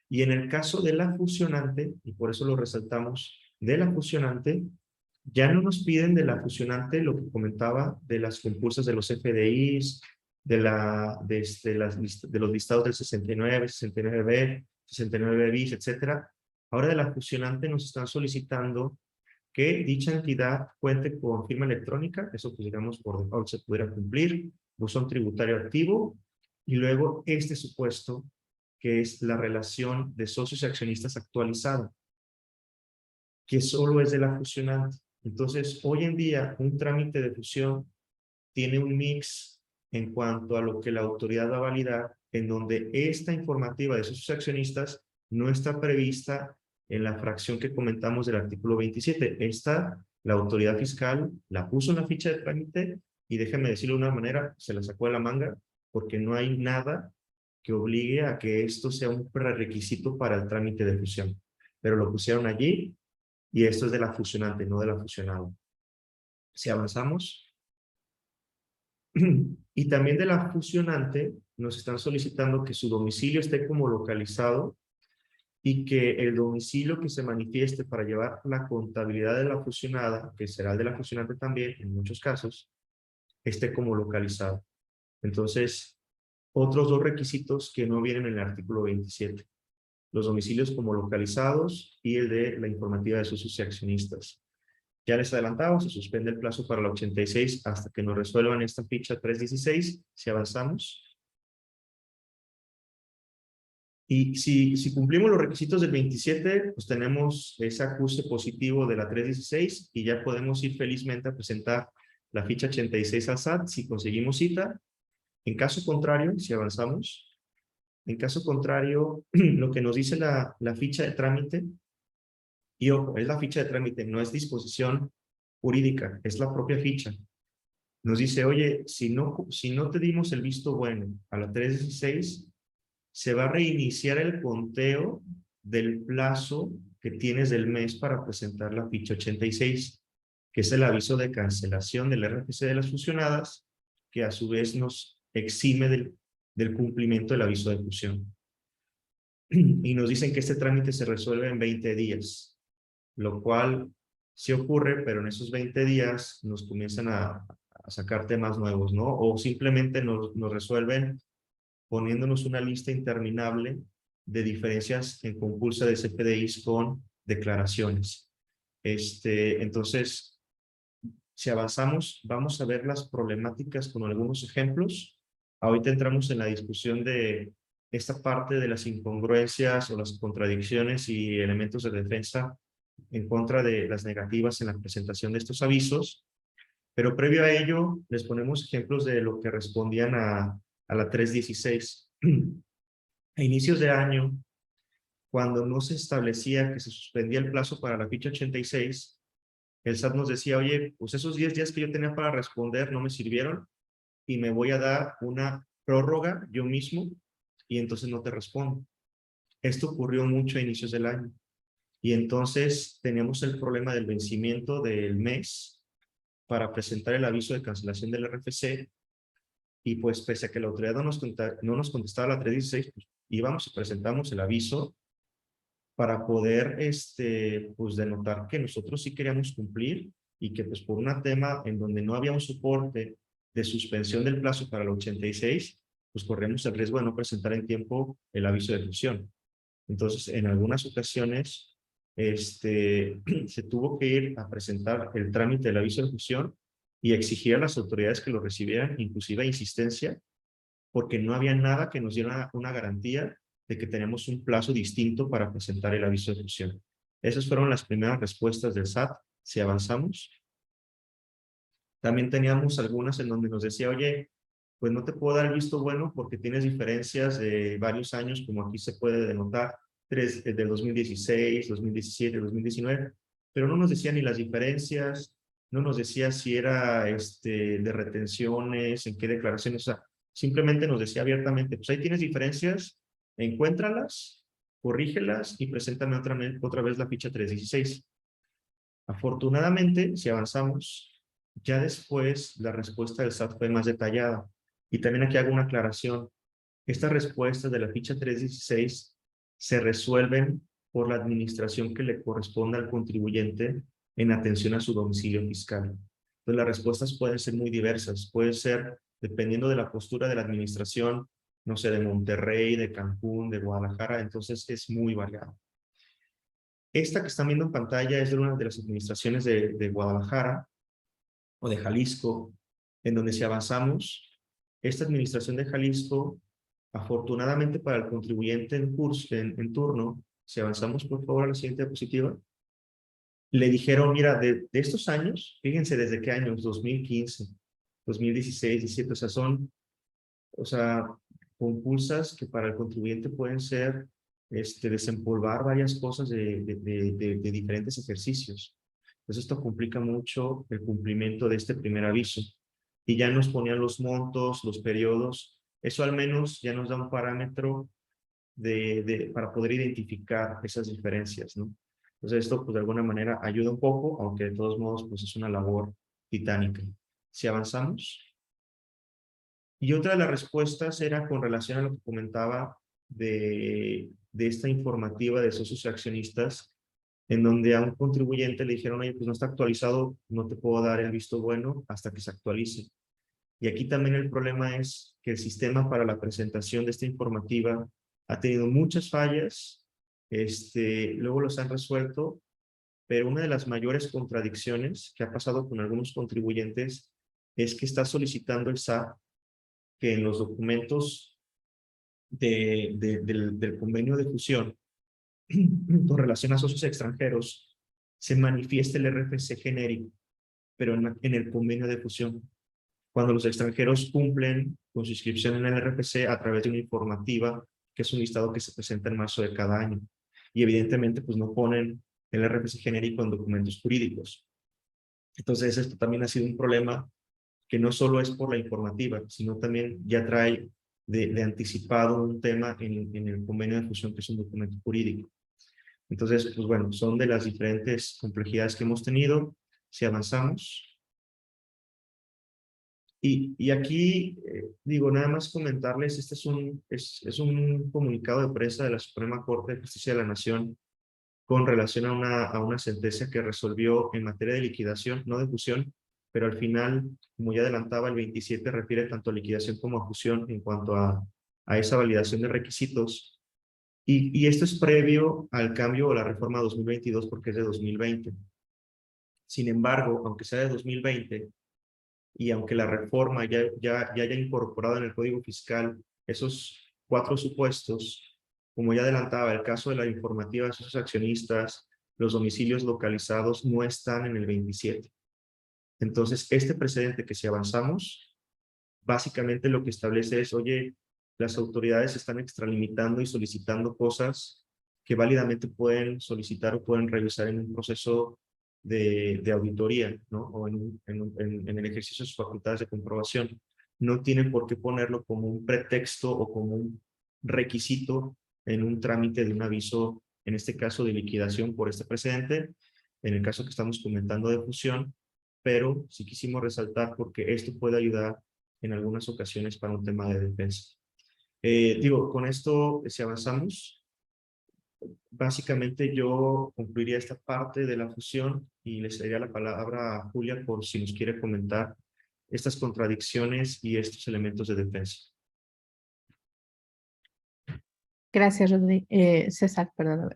y en el caso de la fusionante, y por eso lo resaltamos, de la fusionante, ya no nos piden de la fusionante lo que comentaba de las compulsas de los FDIs, de los listados del 69, 69B, 69 bis, etcétera. Ahora de la fusionante nos están solicitando que dicha entidad cuente con firma electrónica, eso pues digamos por default se pudiera cumplir, buzón tributario activo, y luego este supuesto que es la relación de socios y accionistas actualizada, que solo es de la fusionante. Entonces, hoy en día, un trámite de fusión tiene un mix en cuanto a lo que la autoridad va a validar, en donde esta informativa de socios accionistas no está prevista en la fracción que comentamos del artículo 27. Esta, la autoridad fiscal la puso en la ficha de trámite y déjenme decirlo de una manera, se la sacó de la manga, porque no hay nada que obligue a que esto sea un prerequisito para el trámite de fusión. Pero lo pusieron allí y esto es de la fusionante, no de la fusionada. Si avanzamos. Y también de la fusionante nos están solicitando que su domicilio esté como localizado y que el domicilio que se manifieste para llevar la contabilidad de la fusionada, que será el de la fusionante también en muchos casos, esté como localizado. Entonces, otros dos requisitos que no vienen en el artículo 27. Los domicilios como localizados y el de la informativa de socios y accionistas. Ya les adelantaba, se suspende el plazo para la 86 hasta que nos resuelvan esta ficha 316, si avanzamos. Y si cumplimos los requisitos del 27, pues tenemos ese acuse positivo de la 316 y ya podemos ir felizmente a presentar la ficha 86 al SAT si conseguimos cita. En caso contrario, si avanzamos, en caso contrario, lo que nos dice la ficha de trámite, y ojo, es la ficha de trámite, no es disposición jurídica, es la propia ficha. Nos dice, oye, si no te dimos el visto bueno a la 316, se va a reiniciar el conteo del plazo que tienes del mes para presentar la ficha 86, que es el aviso de cancelación del RFC de las fusionadas, que a su vez nos exime del cumplimiento del aviso de fusión. Y nos dicen que este trámite se resuelve en 20 días. Lo cual sí ocurre, pero en esos 20 días nos comienzan a sacar temas nuevos, ¿no? O simplemente nos resuelven poniéndonos una lista interminable de diferencias en compulsa de CFDIs con declaraciones. Entonces, si avanzamos, vamos a ver las problemáticas con algunos ejemplos. Ahorita entramos en la discusión de esta parte de las incongruencias o las contradicciones y elementos de defensa en contra de las negativas en la presentación de estos avisos, pero previo a ello les ponemos ejemplos de lo que respondían a la 316. A inicios de año, cuando no se establecía que se suspendía el plazo para la ficha 86, el SAT nos decía, oye, pues esos 10 días que yo tenía para responder no me sirvieron y me voy a dar una prórroga yo mismo y entonces no te respondo. Esto ocurrió mucho a inicios del año. Y entonces teníamos el problema del vencimiento del mes para presentar el aviso de cancelación del RFC. Y pues pese a que la autoridad no nos contestaba la 316, pues íbamos y presentamos el aviso para poder pues denotar que nosotros sí queríamos cumplir y que pues por un tema en donde no había un soporte de suspensión del plazo para el 86, pues corremos el riesgo de no presentar en tiempo el aviso de fusión. Entonces, en algunas ocasiones se tuvo que ir a presentar el trámite del aviso de fusión y exigir a las autoridades que lo recibieran, inclusive a insistencia, porque no había nada que nos diera una garantía de que tenemos un plazo distinto para presentar el aviso de fusión. Esas fueron las primeras respuestas del SAT. Si avanzamos, también teníamos algunas en donde nos decía, oye, pues no te puedo dar el visto bueno porque tienes diferencias de varios años, como aquí se puede denotar, del 2016, 2017, 2019, pero no nos decía ni las diferencias, no nos decía si era de retenciones, en qué declaraciones, o sea, simplemente nos decía abiertamente, pues ahí tienes diferencias, encuéntralas, corrígelas y preséntame otra vez la ficha 316. Afortunadamente, si avanzamos, ya después la respuesta del SAT fue más detallada. Y también aquí hago una aclaración. Estas respuestas de la ficha 316 se resuelven por la administración que le corresponde al contribuyente en atención a su domicilio fiscal. Entonces las respuestas pueden ser muy diversas. Pueden ser, dependiendo de la postura de la administración, no sé, de Monterrey, de Cancún, de Guadalajara, entonces es muy variado. Esta que están viendo en pantalla es de una de las administraciones de Guadalajara o de Jalisco, en donde si avanzamos, esta administración de Jalisco Afortunadamente para el contribuyente en turno, si avanzamos por favor a la siguiente diapositiva, le dijeron, mira, de estos años, fíjense desde qué años, 2015, 2016, 17, o sea, son, o sea, compulsas que para el contribuyente pueden ser desempolvar varias cosas de diferentes ejercicios. Entonces esto complica mucho el cumplimiento de este primer aviso. Y ya nos ponían los montos, los periodos, eso al menos ya nos da un parámetro para poder identificar esas diferencias, ¿no? Entonces esto pues de alguna manera ayuda un poco, aunque de todos modos pues es una labor titánica. Si avanzamos. Y otra de las respuestas era con relación a lo que comentaba de esta informativa de socios y accionistas, en donde a un contribuyente le dijeron, oye, pues no está actualizado, no te puedo dar el visto bueno hasta que se actualice. Y aquí también el problema es que el sistema para la presentación de esta informativa ha tenido muchas fallas, luego los han resuelto, pero una de las mayores contradicciones que ha pasado con algunos contribuyentes es que está solicitando el SAT que en los documentos del convenio de fusión con relación a socios extranjeros se manifieste el RFC genérico, pero en el convenio de fusión. Cuando los extranjeros cumplen con su inscripción en el RFC a través de una informativa, que es un listado que se presenta en marzo de cada año. Y evidentemente, pues no ponen el RFC genérico en documentos jurídicos. Entonces, esto también ha sido un problema que no solo es por la informativa, sino también ya trae de anticipado un tema en el convenio de fusión, que es un documento jurídico. Entonces, pues bueno, son de las diferentes complejidades que hemos tenido. Si avanzamos. Y aquí, digo, nada más comentarles, este es un comunicado de prensa de la Suprema Corte de Justicia de la Nación con relación a una sentencia que resolvió en materia de liquidación, no de fusión, pero al final, como ya adelantaba, el 27 refiere tanto a liquidación como a fusión en cuanto a esa validación de requisitos. Y esto es previo al cambio o la reforma 2022 porque es de 2020. Sin embargo, aunque sea de 2020, y aunque la reforma ya haya incorporado en el Código Fiscal esos 4 supuestos, como ya adelantaba, el caso de la informativa de sus accionistas, los domicilios localizados no están en el 27. Entonces, este precedente que si avanzamos, básicamente lo que establece es, oye, las autoridades están extralimitando y solicitando cosas que válidamente pueden solicitar o pueden revisar en un proceso de auditoría, ¿no? O en el ejercicio de sus facultades de comprobación. No tienen por qué ponerlo como un pretexto o como un requisito en un trámite de un aviso, en este caso de liquidación por este precedente, en el caso que estamos comentando de fusión, pero sí quisimos resaltar porque esto puede ayudar en algunas ocasiones para un tema de defensa. Digo, con esto, si avanzamos, básicamente yo concluiría esta parte de la fusión y le cedería la palabra a Julia por si nos quiere comentar estas contradicciones y estos elementos de defensa. Gracias, César, perdóname.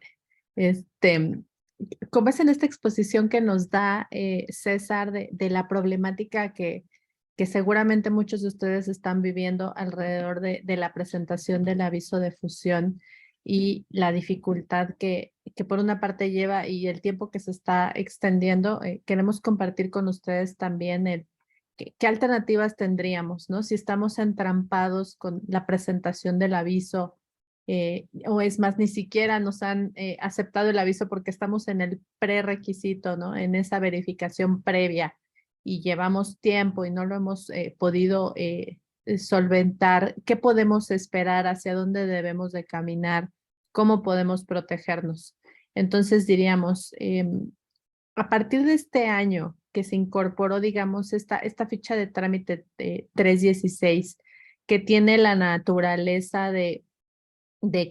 Como ves en esta exposición que nos da César de la problemática que seguramente muchos de ustedes están viviendo alrededor de la presentación del aviso de fusión y la dificultad que por una parte lleva y el tiempo que se está extendiendo, queremos compartir con ustedes también qué alternativas tendríamos, ¿no? Si estamos entrampados con la presentación del aviso, o es más, ni siquiera nos han aceptado el aviso porque estamos en el prerequisito, ¿no? En esa verificación previa y llevamos tiempo y no lo hemos podido solventar. ¿Qué podemos esperar? ¿Hacia dónde debemos de caminar? ¿Cómo podemos protegernos? Entonces diríamos, a partir de este año que se incorporó, digamos, esta ficha de trámite 316, que tiene la naturaleza de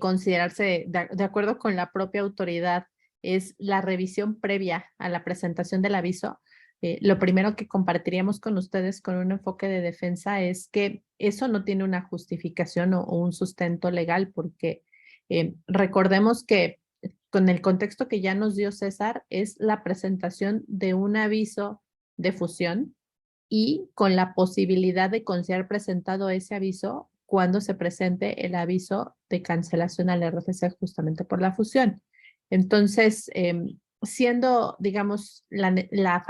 considerarse, de acuerdo con la propia autoridad, es la revisión previa a la presentación del aviso. Lo primero que compartiríamos con ustedes con un enfoque de defensa es que eso no tiene una justificación o un sustento legal, porque recordemos que con el contexto que ya nos dio César, es la presentación de un aviso de fusión y con la posibilidad de considerar presentado ese aviso cuando se presente el aviso de cancelación al RFC justamente por la fusión. Entonces, siendo, digamos, la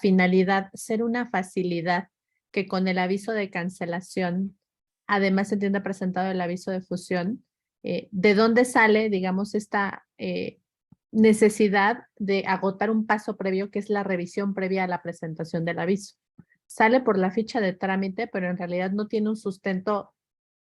finalidad ser una facilidad que con el aviso de cancelación, además se entiende presentado el aviso de fusión, ¿de dónde sale, digamos, esta necesidad de agotar un paso previo que es la revisión previa a la presentación del aviso? Sale por la ficha de trámite, pero en realidad no tiene un sustento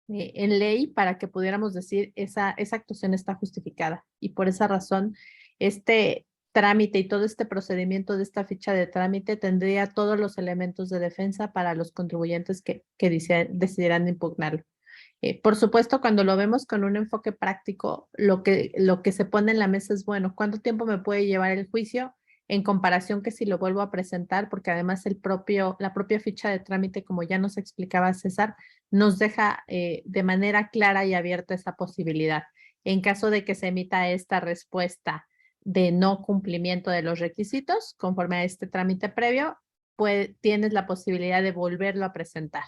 en ley para que pudiéramos decir esa actuación está justificada. Y por esa razón, este trámite y todo este procedimiento de esta ficha de trámite tendría todos los elementos de defensa para los contribuyentes que decidieran impugnarlo. Por supuesto, cuando lo vemos con un enfoque práctico, lo que se pone en la mesa es, bueno, ¿cuánto tiempo me puede llevar el juicio en comparación que si lo vuelvo a presentar? Porque además la propia ficha de trámite, como ya nos explicaba César, nos deja de manera clara y abierta esa posibilidad. En caso de que se emita esta respuesta de no cumplimiento de los requisitos conforme a este trámite previo, pues tienes la posibilidad de volverlo a presentar.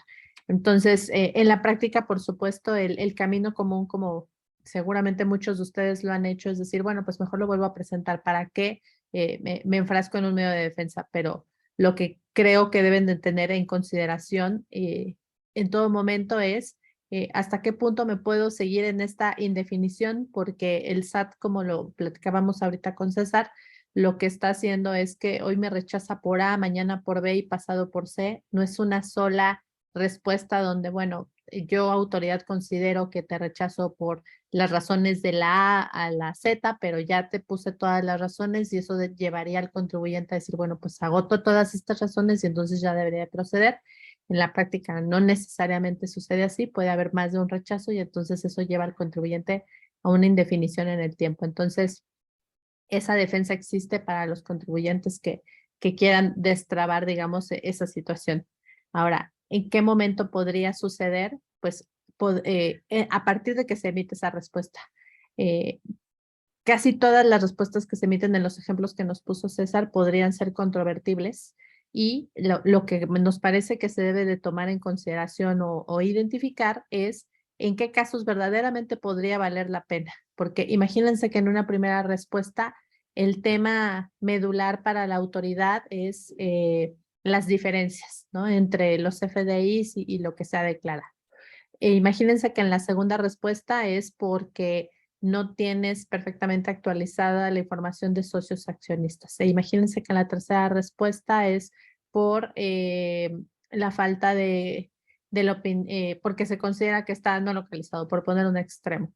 Entonces, en la práctica, por supuesto, el camino común, como seguramente muchos de ustedes lo han hecho, es decir, bueno, pues mejor lo vuelvo a presentar. ¿Para qué me enfrasco en un medio de defensa? Pero lo que creo que deben de tener en consideración en todo momento es hasta qué punto me puedo seguir en esta indefinición, porque el SAT, como lo platicábamos ahorita con César, lo que está haciendo es que hoy me rechaza por A, mañana por B y pasado por C. No es una sola respuesta donde, bueno, yo autoridad considero que te rechazo por las razones de la A a la Z, pero ya te puse todas las razones y eso llevaría al contribuyente a decir, bueno, pues agoto todas estas razones y entonces ya debería proceder. En la práctica no necesariamente sucede así, puede haber más de un rechazo y entonces eso lleva al contribuyente a una indefinición en el tiempo. Entonces, esa defensa existe para los contribuyentes que quieran destrabar, digamos, esa situación. Ahora, ¿en qué momento podría suceder? Pues a partir de que se emite esa respuesta. Casi todas las respuestas que se emiten en los ejemplos que nos puso César podrían ser controvertibles y lo que nos parece que se debe de tomar en consideración o identificar es en qué casos verdaderamente podría valer la pena. Porque imagínense que en una primera respuesta el tema medular para la autoridad es las diferencias, ¿no?, entre los FDIs y lo que se ha declarado. Imagínense que en la segunda respuesta es porque no tienes perfectamente actualizada la información de socios accionistas. E imagínense que en la tercera respuesta es por la falta porque se considera que está no localizado, por poner un extremo.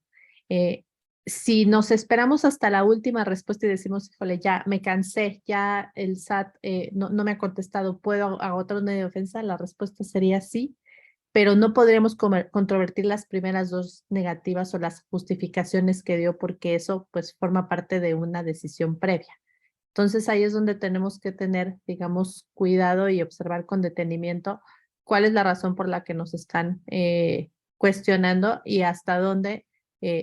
Si nos esperamos hasta la última respuesta y decimos, híjole, ya me cansé, ya el SAT no me ha contestado, ¿puedo agotar una defensa? La respuesta sería sí, pero no podríamos controvertir las primeras dos negativas o las justificaciones que dio, porque eso pues forma parte de una decisión previa. Entonces ahí es donde tenemos que tener, digamos, cuidado y observar con detenimiento cuál es la razón por la que nos están cuestionando y hasta dónde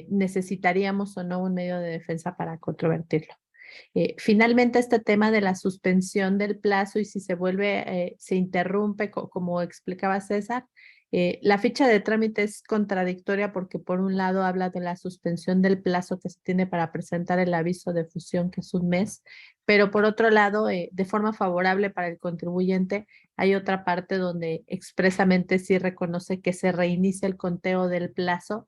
necesitaríamos o no un medio de defensa para controvertirlo. Finalmente, este tema de la suspensión del plazo y si se vuelve, se interrumpe, como explicaba César, la ficha de trámite es contradictoria porque por un lado habla de la suspensión del plazo que se tiene para presentar el aviso de fusión, que es un mes, pero por otro lado, de forma favorable para el contribuyente, hay otra parte donde expresamente sí reconoce que se reinicia el conteo del plazo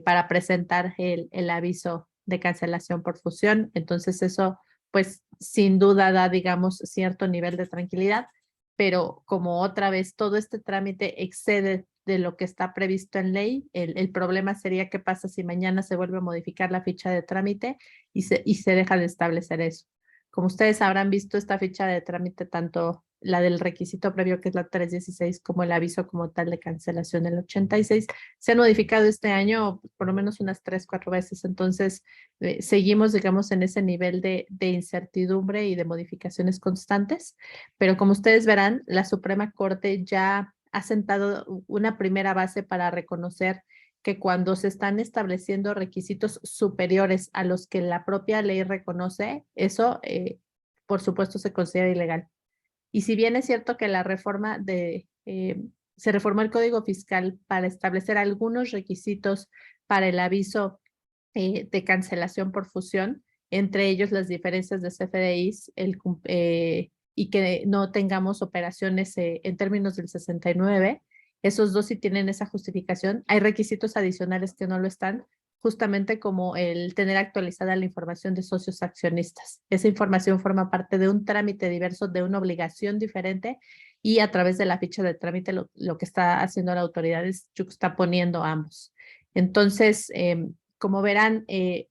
para presentar el aviso de cancelación por fusión. Entonces eso, pues, sin duda da, digamos, cierto nivel de tranquilidad, pero como otra vez todo este trámite excede de lo que está previsto en ley, el problema sería qué pasa si mañana se vuelve a modificar la ficha de trámite y se deja de establecer eso. Como ustedes habrán visto, esta ficha de trámite, tanto la del requisito previo, que es la 316, como el aviso como tal de cancelación del 86, se han modificado este año por lo menos unas 3-4 veces. Entonces, seguimos, digamos, en ese nivel de incertidumbre y de modificaciones constantes. Pero como ustedes verán, la Suprema Corte ya ha sentado una primera base para reconocer que cuando se están estableciendo requisitos superiores a los que la propia ley reconoce, eso, por supuesto, se considera ilegal. Y si bien es cierto que la reforma se reformó el Código Fiscal para establecer algunos requisitos para el aviso de cancelación por fusión, entre ellos las diferencias de CFDIs y que no tengamos operaciones en términos del 69. Esos dos sí tienen esa justificación. Hay requisitos adicionales que no lo están, justamente como el tener actualizada la información de socios accionistas. Esa información forma parte de un trámite diverso, de una obligación diferente, y a través de la ficha de trámite lo que está haciendo la autoridad es juxtaponiendo ambos. Entonces, como verán,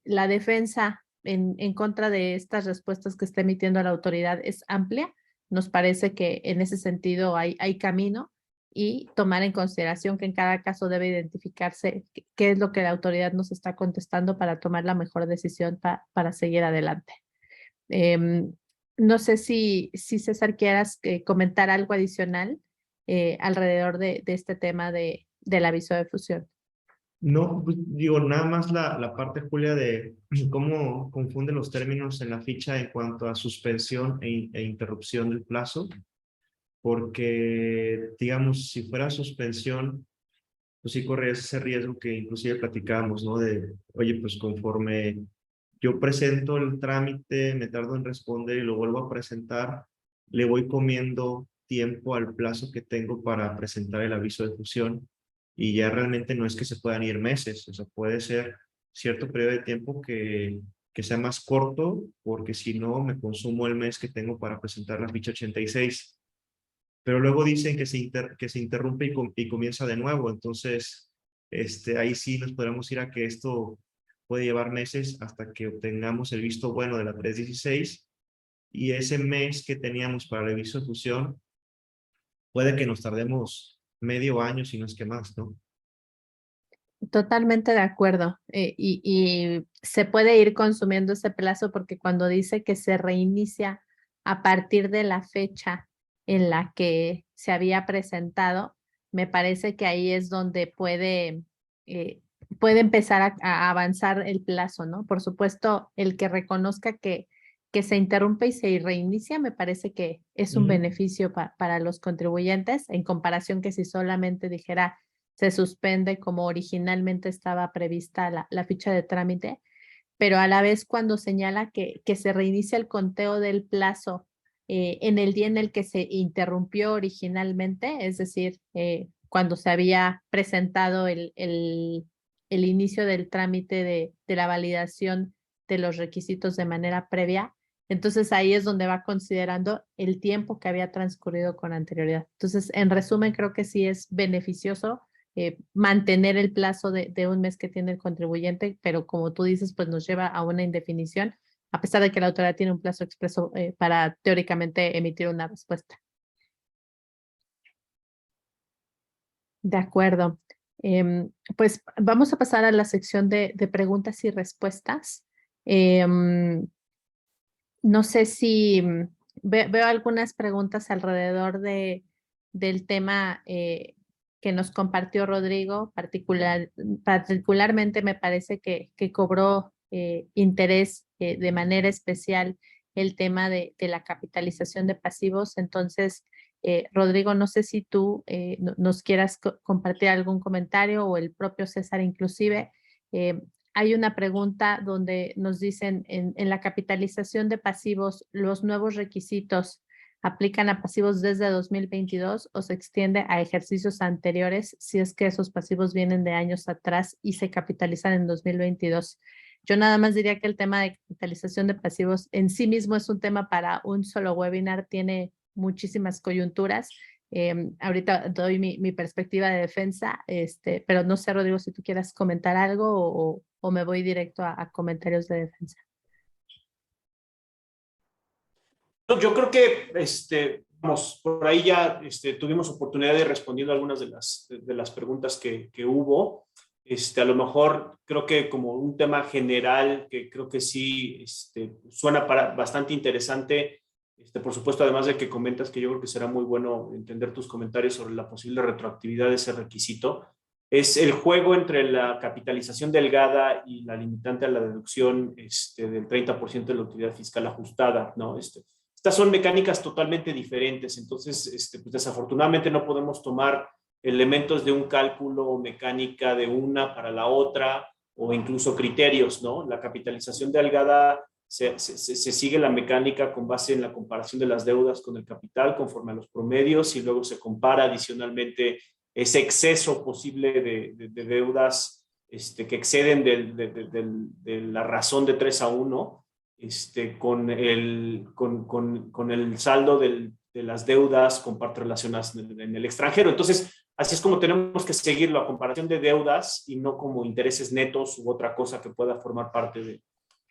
la defensa en contra de estas respuestas que está emitiendo la autoridad es amplia. Nos parece que en ese sentido hay camino, y tomar en consideración que en cada caso debe identificarse qué es lo que la autoridad nos está contestando para tomar la mejor decisión para seguir adelante. No sé si César quieras comentar algo adicional alrededor de este tema del aviso de fusión. No, pues, digo, nada más la parte, Julia, de cómo confunden los términos en la ficha en cuanto a suspensión e interrupción del plazo, porque, digamos, si fuera suspensión, pues sí correrías ese riesgo que inclusive platicábamos, ¿no? De, oye, pues conforme yo presento el trámite, me tardo en responder y lo vuelvo a presentar, le voy comiendo tiempo al plazo que tengo para presentar el aviso de fusión, y ya realmente no es que se puedan ir meses, o sea, puede ser cierto periodo de tiempo que sea más corto, porque si no me consumo el mes que tengo para presentar la ficha 86. Pero luego dicen que se interrumpe y comienza de nuevo. Entonces, ahí sí nos podemos ir a que esto puede llevar meses hasta que obtengamos el visto bueno de la 316, y ese mes que teníamos para el aviso de fusión puede que nos tardemos medio año, si no es que más, ¿no? Totalmente de acuerdo. Y se puede ir consumiendo ese plazo, porque cuando dice que se reinicia a partir de la fecha en la que se había presentado, me parece que ahí es donde puede empezar a avanzar el plazo, ¿no? Por supuesto, el que reconozca que se interrumpe y se reinicia, me parece que es un beneficio para los contribuyentes, en comparación que si solamente dijera se suspende como originalmente estaba prevista la ficha de trámite, pero a la vez cuando señala que se reinicia el conteo del plazo en el día en el que se interrumpió originalmente, es decir, cuando se había presentado el inicio del trámite de la validación de los requisitos de manera previa, entonces ahí es donde va considerando el tiempo que había transcurrido con anterioridad. Entonces, en resumen, creo que sí es beneficioso mantener el plazo de un mes que tiene el contribuyente, pero como tú dices, pues nos lleva a una indefinición, a pesar de que la autoridad tiene un plazo expreso para teóricamente emitir una respuesta. De acuerdo. Pues vamos a pasar a la sección de preguntas y respuestas. No sé si veo algunas preguntas alrededor del tema que nos compartió Rodrigo. Particularmente me parece que cobró interés de manera especial el tema de la capitalización de pasivos. Entonces, Rodrigo, no sé si tú nos quieras compartir algún comentario, o el propio César inclusive. Hay una pregunta donde nos dicen en la capitalización de pasivos, ¿los nuevos requisitos aplican a pasivos desde 2022 o se extiende a ejercicios anteriores si es que esos pasivos vienen de años atrás y se capitalizan en 2022? Yo nada más diría que el tema de capitalización de pasivos en sí mismo es un tema para un solo webinar, tiene muchísimas coyunturas. Ahorita doy mi perspectiva de defensa, pero no sé, Rodrigo, si tú quieras comentar algo o me voy directo a comentarios de defensa. Yo creo que vamos, por ahí ya tuvimos oportunidad de responder algunas de las preguntas que hubo. A lo mejor creo que como un tema general que creo que sí suena bastante interesante. Por supuesto, además de que comentas que yo creo que será muy bueno entender tus comentarios sobre la posible retroactividad de ese requisito, es el juego entre la capitalización delgada y la limitante a la deducción del 30% de la utilidad fiscal ajustada, ¿no? Estas son mecánicas totalmente diferentes, entonces pues desafortunadamente no podemos tomar elementos de un cálculo o mecánica de una para la otra, o incluso criterios, ¿no? La capitalización delgada se sigue la mecánica con base en la comparación de las deudas con el capital conforme a los promedios, y luego se compara adicionalmente ese exceso posible de deudas que exceden de la razón de 3-1, con el saldo de las deudas con partes relacionadas en el extranjero. Entonces, así es como tenemos que seguirlo, a comparación de deudas y no como intereses netos u otra cosa que pueda formar parte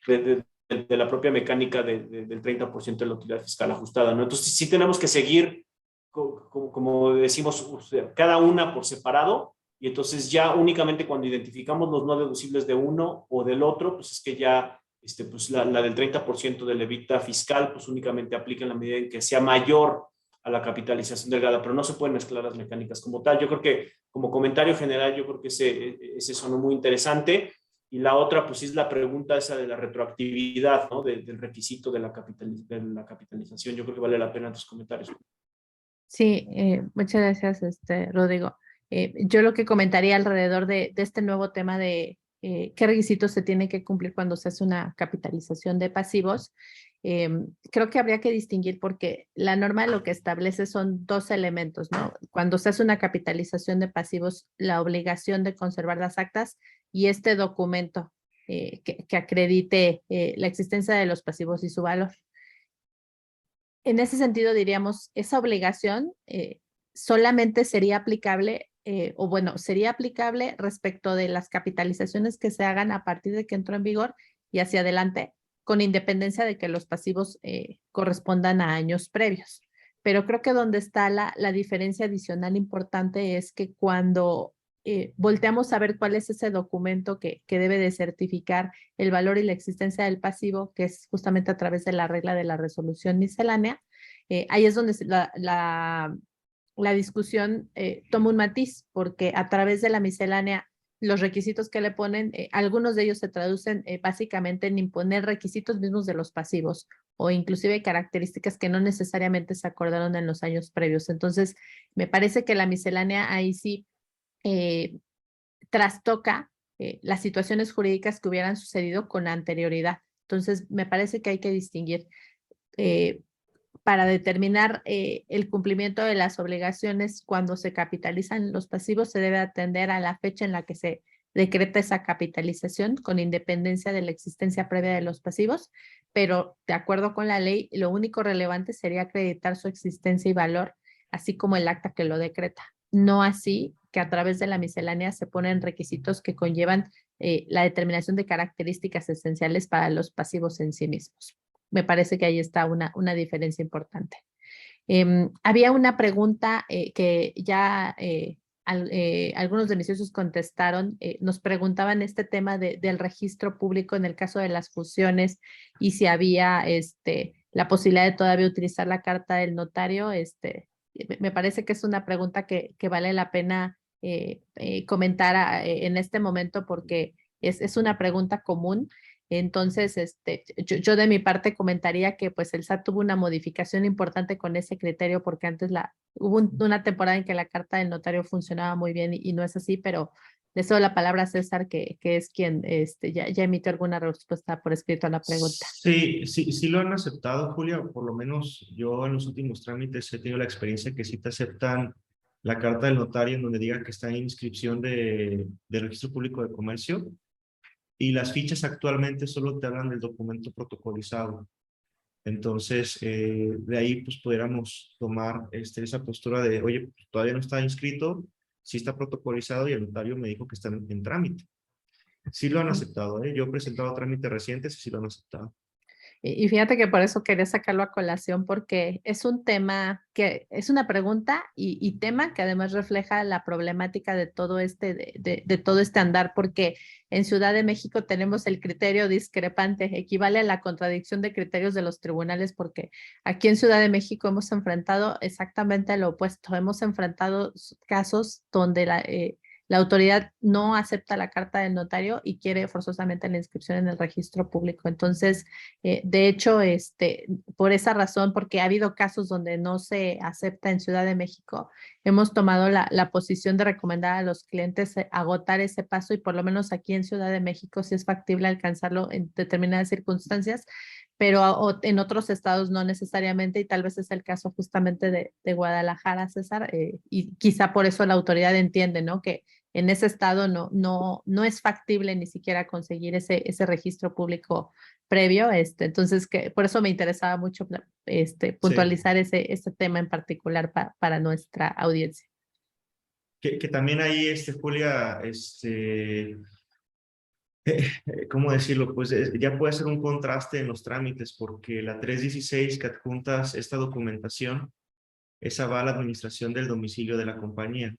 de la propia mecánica del 30% de la utilidad fiscal ajustada, ¿no? Entonces, sí tenemos que seguir, como decimos, cada una por separado, y entonces ya únicamente cuando identificamos los no deducibles de uno o del otro, pues es que ya pues la del 30% del EBITDA fiscal, pues únicamente aplica en la medida en que sea mayor a la capitalización delgada, pero no se pueden mezclar las mecánicas como tal. Yo creo que, como comentario general, yo creo que ese sonó muy interesante. Y la otra, pues es la pregunta esa de la retroactividad, ¿no? Del requisito de la capitalización. Yo creo que vale la pena tus comentarios. Sí, muchas gracias, Rodrigo. Yo lo que comentaría alrededor de este nuevo tema de qué requisitos se tiene que cumplir cuando se hace una capitalización de pasivos, creo que habría que distinguir, porque la norma lo que establece son dos elementos, ¿no? Cuando se hace una capitalización de pasivos, la obligación de conservar las actas y este documento que acredite la existencia de los pasivos y su valor. En ese sentido, diríamos, esa obligación solamente sería aplicable, sería aplicable respecto de las capitalizaciones que se hagan a partir de que entró en vigor y hacia adelante, con independencia de que los pasivos correspondan a años previos. Pero creo que donde está la diferencia adicional importante es que cuando volteamos a ver cuál es ese documento que debe de certificar el valor y la existencia del pasivo, que es justamente a través de la regla de la resolución miscelánea, ahí es donde la discusión toma un matiz, porque a través de la miscelánea, los requisitos que le ponen, algunos de ellos se traducen básicamente en imponer requisitos mismos de los pasivos, o inclusive características que no necesariamente se acordaron en los años previos. Entonces, me parece que la miscelánea ahí sí trastoca las situaciones jurídicas que hubieran sucedido con anterioridad. Entonces, me parece que hay que distinguir para determinar el cumplimiento de las obligaciones cuando se capitalizan los pasivos. Se debe atender a la fecha en la que se decreta esa capitalización, con independencia de la existencia previa de los pasivos, pero de acuerdo con la ley, lo único relevante sería acreditar su existencia y valor, así como el acta que lo decreta. No así que a través de la miscelánea se ponen requisitos que conllevan la determinación de características esenciales para los pasivos en sí mismos. Me parece que ahí está una diferencia importante. Había una pregunta que ya algunos de mis socios contestaron. Nos preguntaban este tema del registro público en el caso de las fusiones, y si había la posibilidad de todavía utilizar la carta del notario. Me parece que es una pregunta que vale la pena comentar en este momento, porque es una pregunta común. Entonces, yo de mi parte comentaría que pues el SAT tuvo una modificación importante con ese criterio, porque antes hubo una temporada en que la carta del notario funcionaba muy bien y no es así, pero le cedo la palabra a César, que es quien ya emitió alguna respuesta por escrito a la pregunta. Sí lo han aceptado, Julia. Por lo menos yo en los últimos trámites he tenido la experiencia que sí te aceptan la carta del notario en donde diga que está en inscripción de registro público de comercio, y las fichas actualmente solo te hablan del documento protocolizado. Entonces, de ahí pues pudiéramos tomar esa postura de, oye, todavía no está inscrito, sí está protocolizado y el notario me dijo que está en trámite. Sí lo han aceptado, ¿eh? Yo he presentado trámites recientes y sí lo han aceptado. Y fíjate que por eso quería sacarlo a colación, porque es un tema que es una pregunta y tema que además refleja la problemática de todo de todo este andar, porque en Ciudad de México tenemos el criterio discrepante, equivale a la contradicción de criterios de los tribunales, porque aquí en Ciudad de México hemos enfrentado exactamente lo opuesto. Hemos enfrentado casos donde la autoridad no acepta la carta del notario y quiere forzosamente la inscripción en el registro público. Entonces, de hecho, por esa razón, porque ha habido casos donde no se acepta en Ciudad de México, hemos tomado la posición de recomendar a los clientes agotar ese paso y por lo menos aquí en Ciudad de México sí es factible alcanzarlo en determinadas circunstancias, pero en otros estados no necesariamente y tal vez es el caso justamente de Guadalajara, César, y quizá por eso la autoridad entiende, ¿no? Que en ese estado no es factible ni siquiera conseguir ese registro público previo, entonces por eso me interesaba mucho puntualizar ese tema en particular para nuestra audiencia. Que también ahí, Julia, ¿cómo decirlo? Pues ya puede ser un contraste en los trámites, porque la 316 que adjuntas esta documentación, esa va a la administración del domicilio de la compañía.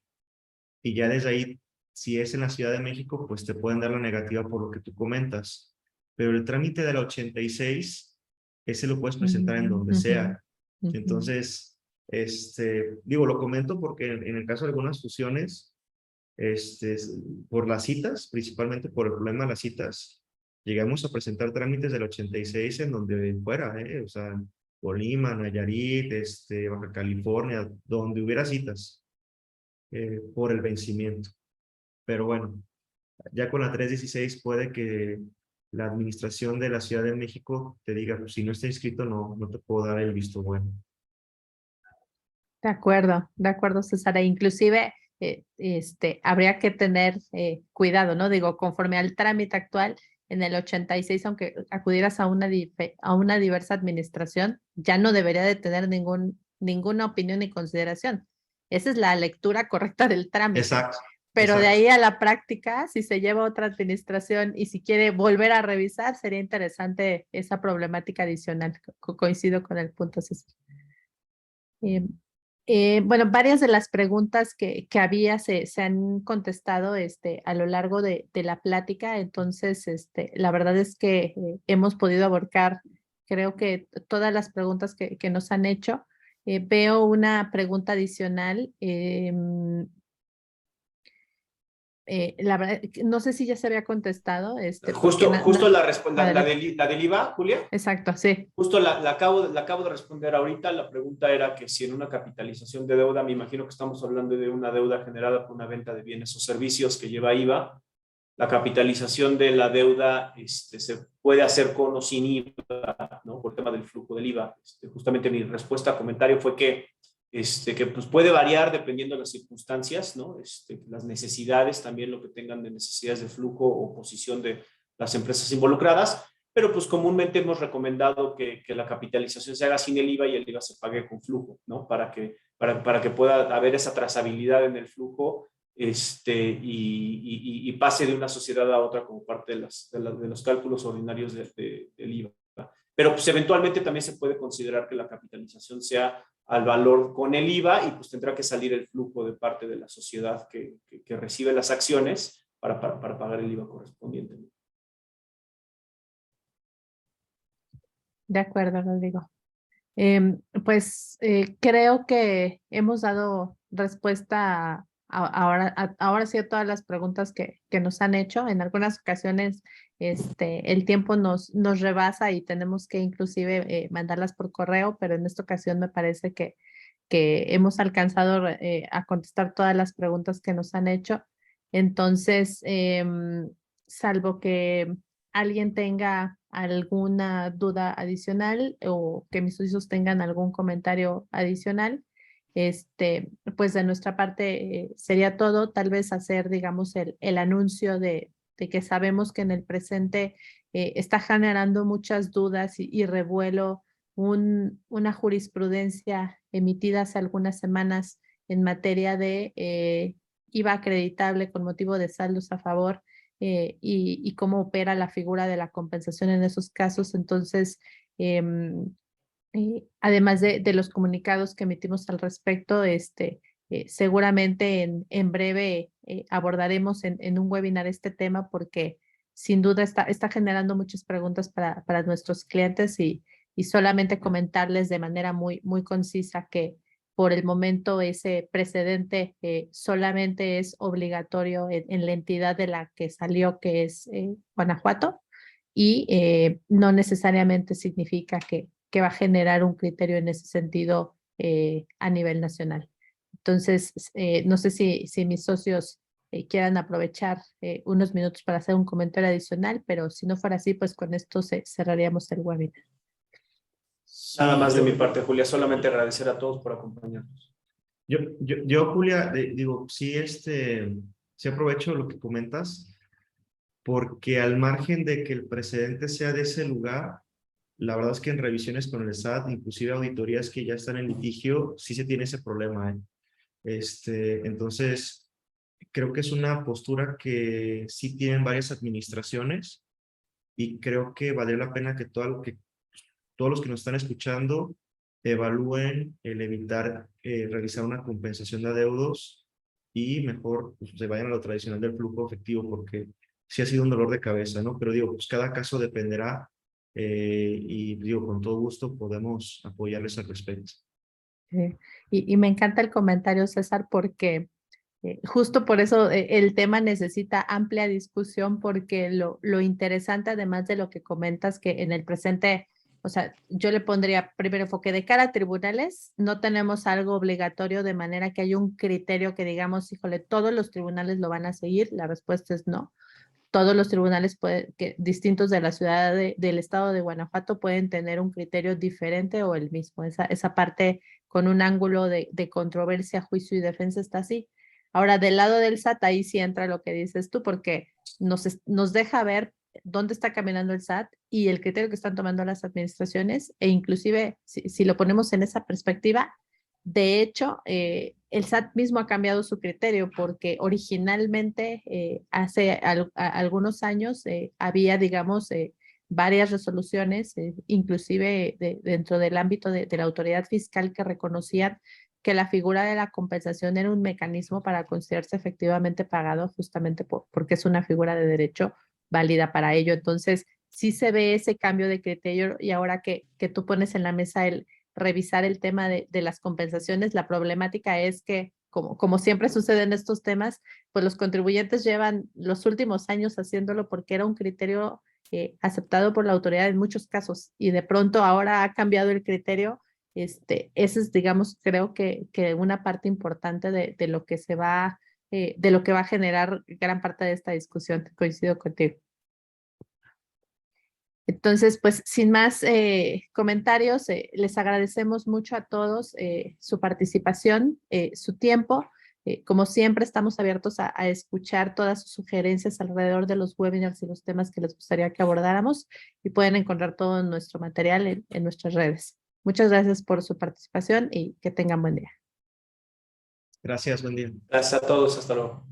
Y ya desde ahí, si es en la Ciudad de México, pues te pueden dar la negativa por lo que tú comentas. Pero el trámite de la 86, ese lo puedes presentar en donde sea. Entonces, digo, lo comento porque en el caso de algunas fusiones, por las citas, principalmente por el problema de las citas, llegamos a presentar trámites del 86 en donde fuera, o sea, Colima, Nayarit, Baja California, donde hubiera citas por el vencimiento. Pero bueno, ya con la 316 puede que la administración de la Ciudad de México te diga, pues, si no está inscrito, no te puedo dar el visto bueno. De acuerdo, César. E inclusive, habría que tener cuidado, ¿no? Digo, conforme al trámite actual, en el 86, aunque acudieras a una diversa administración, ya no debería de tener ninguna opinión ni consideración. Esa es la lectura correcta del trámite. Exacto. Pero de ahí a la práctica, si se lleva a otra administración y si quiere volver a revisar, sería interesante esa problemática adicional. Coincido con el punto, César. Bueno, varias de las preguntas que había se han contestado a lo largo de la plática, entonces la verdad es que hemos podido abarcar, creo que todas las preguntas que nos han hecho. Veo una pregunta adicional. La verdad, no sé si ya se había contestado. Justo la del IVA, Julia. Exacto, sí. Justo la acabo de responder ahorita. La pregunta era que si en una capitalización de deuda, me imagino que estamos hablando de una deuda generada por una venta de bienes o servicios que lleva IVA, la capitalización de la deuda se puede hacer con o sin IVA, ¿no? Por el tema del flujo del IVA. Justamente mi respuesta al comentario fue que pues puede variar dependiendo de las circunstancias, ¿no? Las necesidades, también lo que tengan de necesidades de flujo o posición de las empresas involucradas, pero pues comúnmente hemos recomendado que la capitalización se haga sin el IVA y el IVA se pague con flujo, ¿no? Para que pueda haber esa trazabilidad en el flujo y pase de una sociedad a otra como parte de los cálculos ordinarios del IVA. Pero pues eventualmente también se puede considerar que la capitalización sea al valor con el IVA y pues tendrá que salir el flujo de parte de la sociedad que recibe las acciones para pagar el IVA correspondiente. De acuerdo, Rodrigo. Pues creo que hemos dado respuesta ahora sí a todas las preguntas que nos han hecho. En algunas ocasiones el tiempo nos rebasa y tenemos que inclusive mandarlas por correo, pero en esta ocasión me parece que hemos alcanzado a contestar todas las preguntas que nos han hecho. Entonces, salvo que alguien tenga alguna duda adicional o que mis socios tengan algún comentario adicional, pues de nuestra parte sería todo. Tal vez hacer, digamos, el anuncio de que sabemos que en el presente está generando muchas dudas y revuelo una jurisprudencia emitida hace algunas semanas en materia de IVA acreditable con motivo de saldos a favor y cómo opera la figura de la compensación en esos casos. Entonces, además de los comunicados que emitimos al respecto, seguramente en breve abordaremos en un webinar este tema porque sin duda está generando muchas preguntas para nuestros clientes y solamente comentarles de manera muy concisa que por el momento ese precedente solamente es obligatorio en la entidad de la que salió, que es Guanajuato, y no necesariamente significa que va a generar un criterio en ese sentido a nivel nacional. Entonces, no sé si mis socios quieran aprovechar unos minutos para hacer un comentario adicional, pero si no fuera así, pues con esto cerraríamos el webinar. Nada más de mi parte, Julia, solamente agradecer a todos por acompañarnos. Yo Julia, digo, sí, sí aprovecho lo que comentas, porque al margen de que el precedente sea de ese lugar, la verdad es que en revisiones con el SAT, inclusive auditorías que ya están en litigio, sí se tiene ese problema, ¿eh? Entonces, creo que es una postura que sí tienen varias administraciones y creo que valdría la pena que todos los que nos están escuchando evalúen el evitar realizar una compensación de adeudos y mejor pues, se vayan a lo tradicional del flujo efectivo, porque sí ha sido un dolor de cabeza, ¿no? Pero digo, pues cada caso dependerá y digo, con todo gusto podemos apoyarles al respecto. Y me encanta el comentario, César, porque justo por eso el tema necesita amplia discusión, porque lo interesante, además de lo que comentas, que en el presente, o sea, yo le pondría primero enfoque de cara a tribunales, no tenemos algo obligatorio de manera que haya un criterio que digamos, híjole, todos los tribunales lo van a seguir, la respuesta es no. Todos los tribunales distintos de la ciudad del estado de Guanajuato pueden tener un criterio diferente o el mismo. Esa parte con un ángulo de controversia, juicio y defensa está así. Ahora, del lado del SAT, ahí sí entra lo que dices tú, porque nos deja ver dónde está caminando el SAT y el criterio que están tomando las administraciones, e inclusive si lo ponemos en esa perspectiva, de hecho, el SAT mismo ha cambiado su criterio, porque originalmente hace algunos años había, digamos, varias resoluciones, inclusive dentro del ámbito de la autoridad fiscal, que reconocían que la figura de la compensación era un mecanismo para considerarse efectivamente pagado, justamente porque es una figura de derecho válida para ello. Entonces, sí se ve ese cambio de criterio, y ahora que tú pones en la mesa el revisar el tema de las compensaciones, la problemática es que, como siempre sucede en estos temas, pues los contribuyentes llevan los últimos años haciéndolo porque era un criterio aceptado por la autoridad en muchos casos, y de pronto ahora ha cambiado el criterio. Ese es, digamos, creo que una parte importante de lo que de lo que va a generar gran parte de esta discusión. Coincido contigo. Entonces, pues sin más comentarios, les agradecemos mucho a todos su participación, su tiempo. Como siempre, estamos abiertos a escuchar todas sus sugerencias alrededor de los webinars y los temas que les gustaría que abordáramos, y pueden encontrar todo nuestro material en nuestras redes. Muchas gracias por su participación y que tengan buen día. Gracias, buen día. Gracias a todos, hasta luego.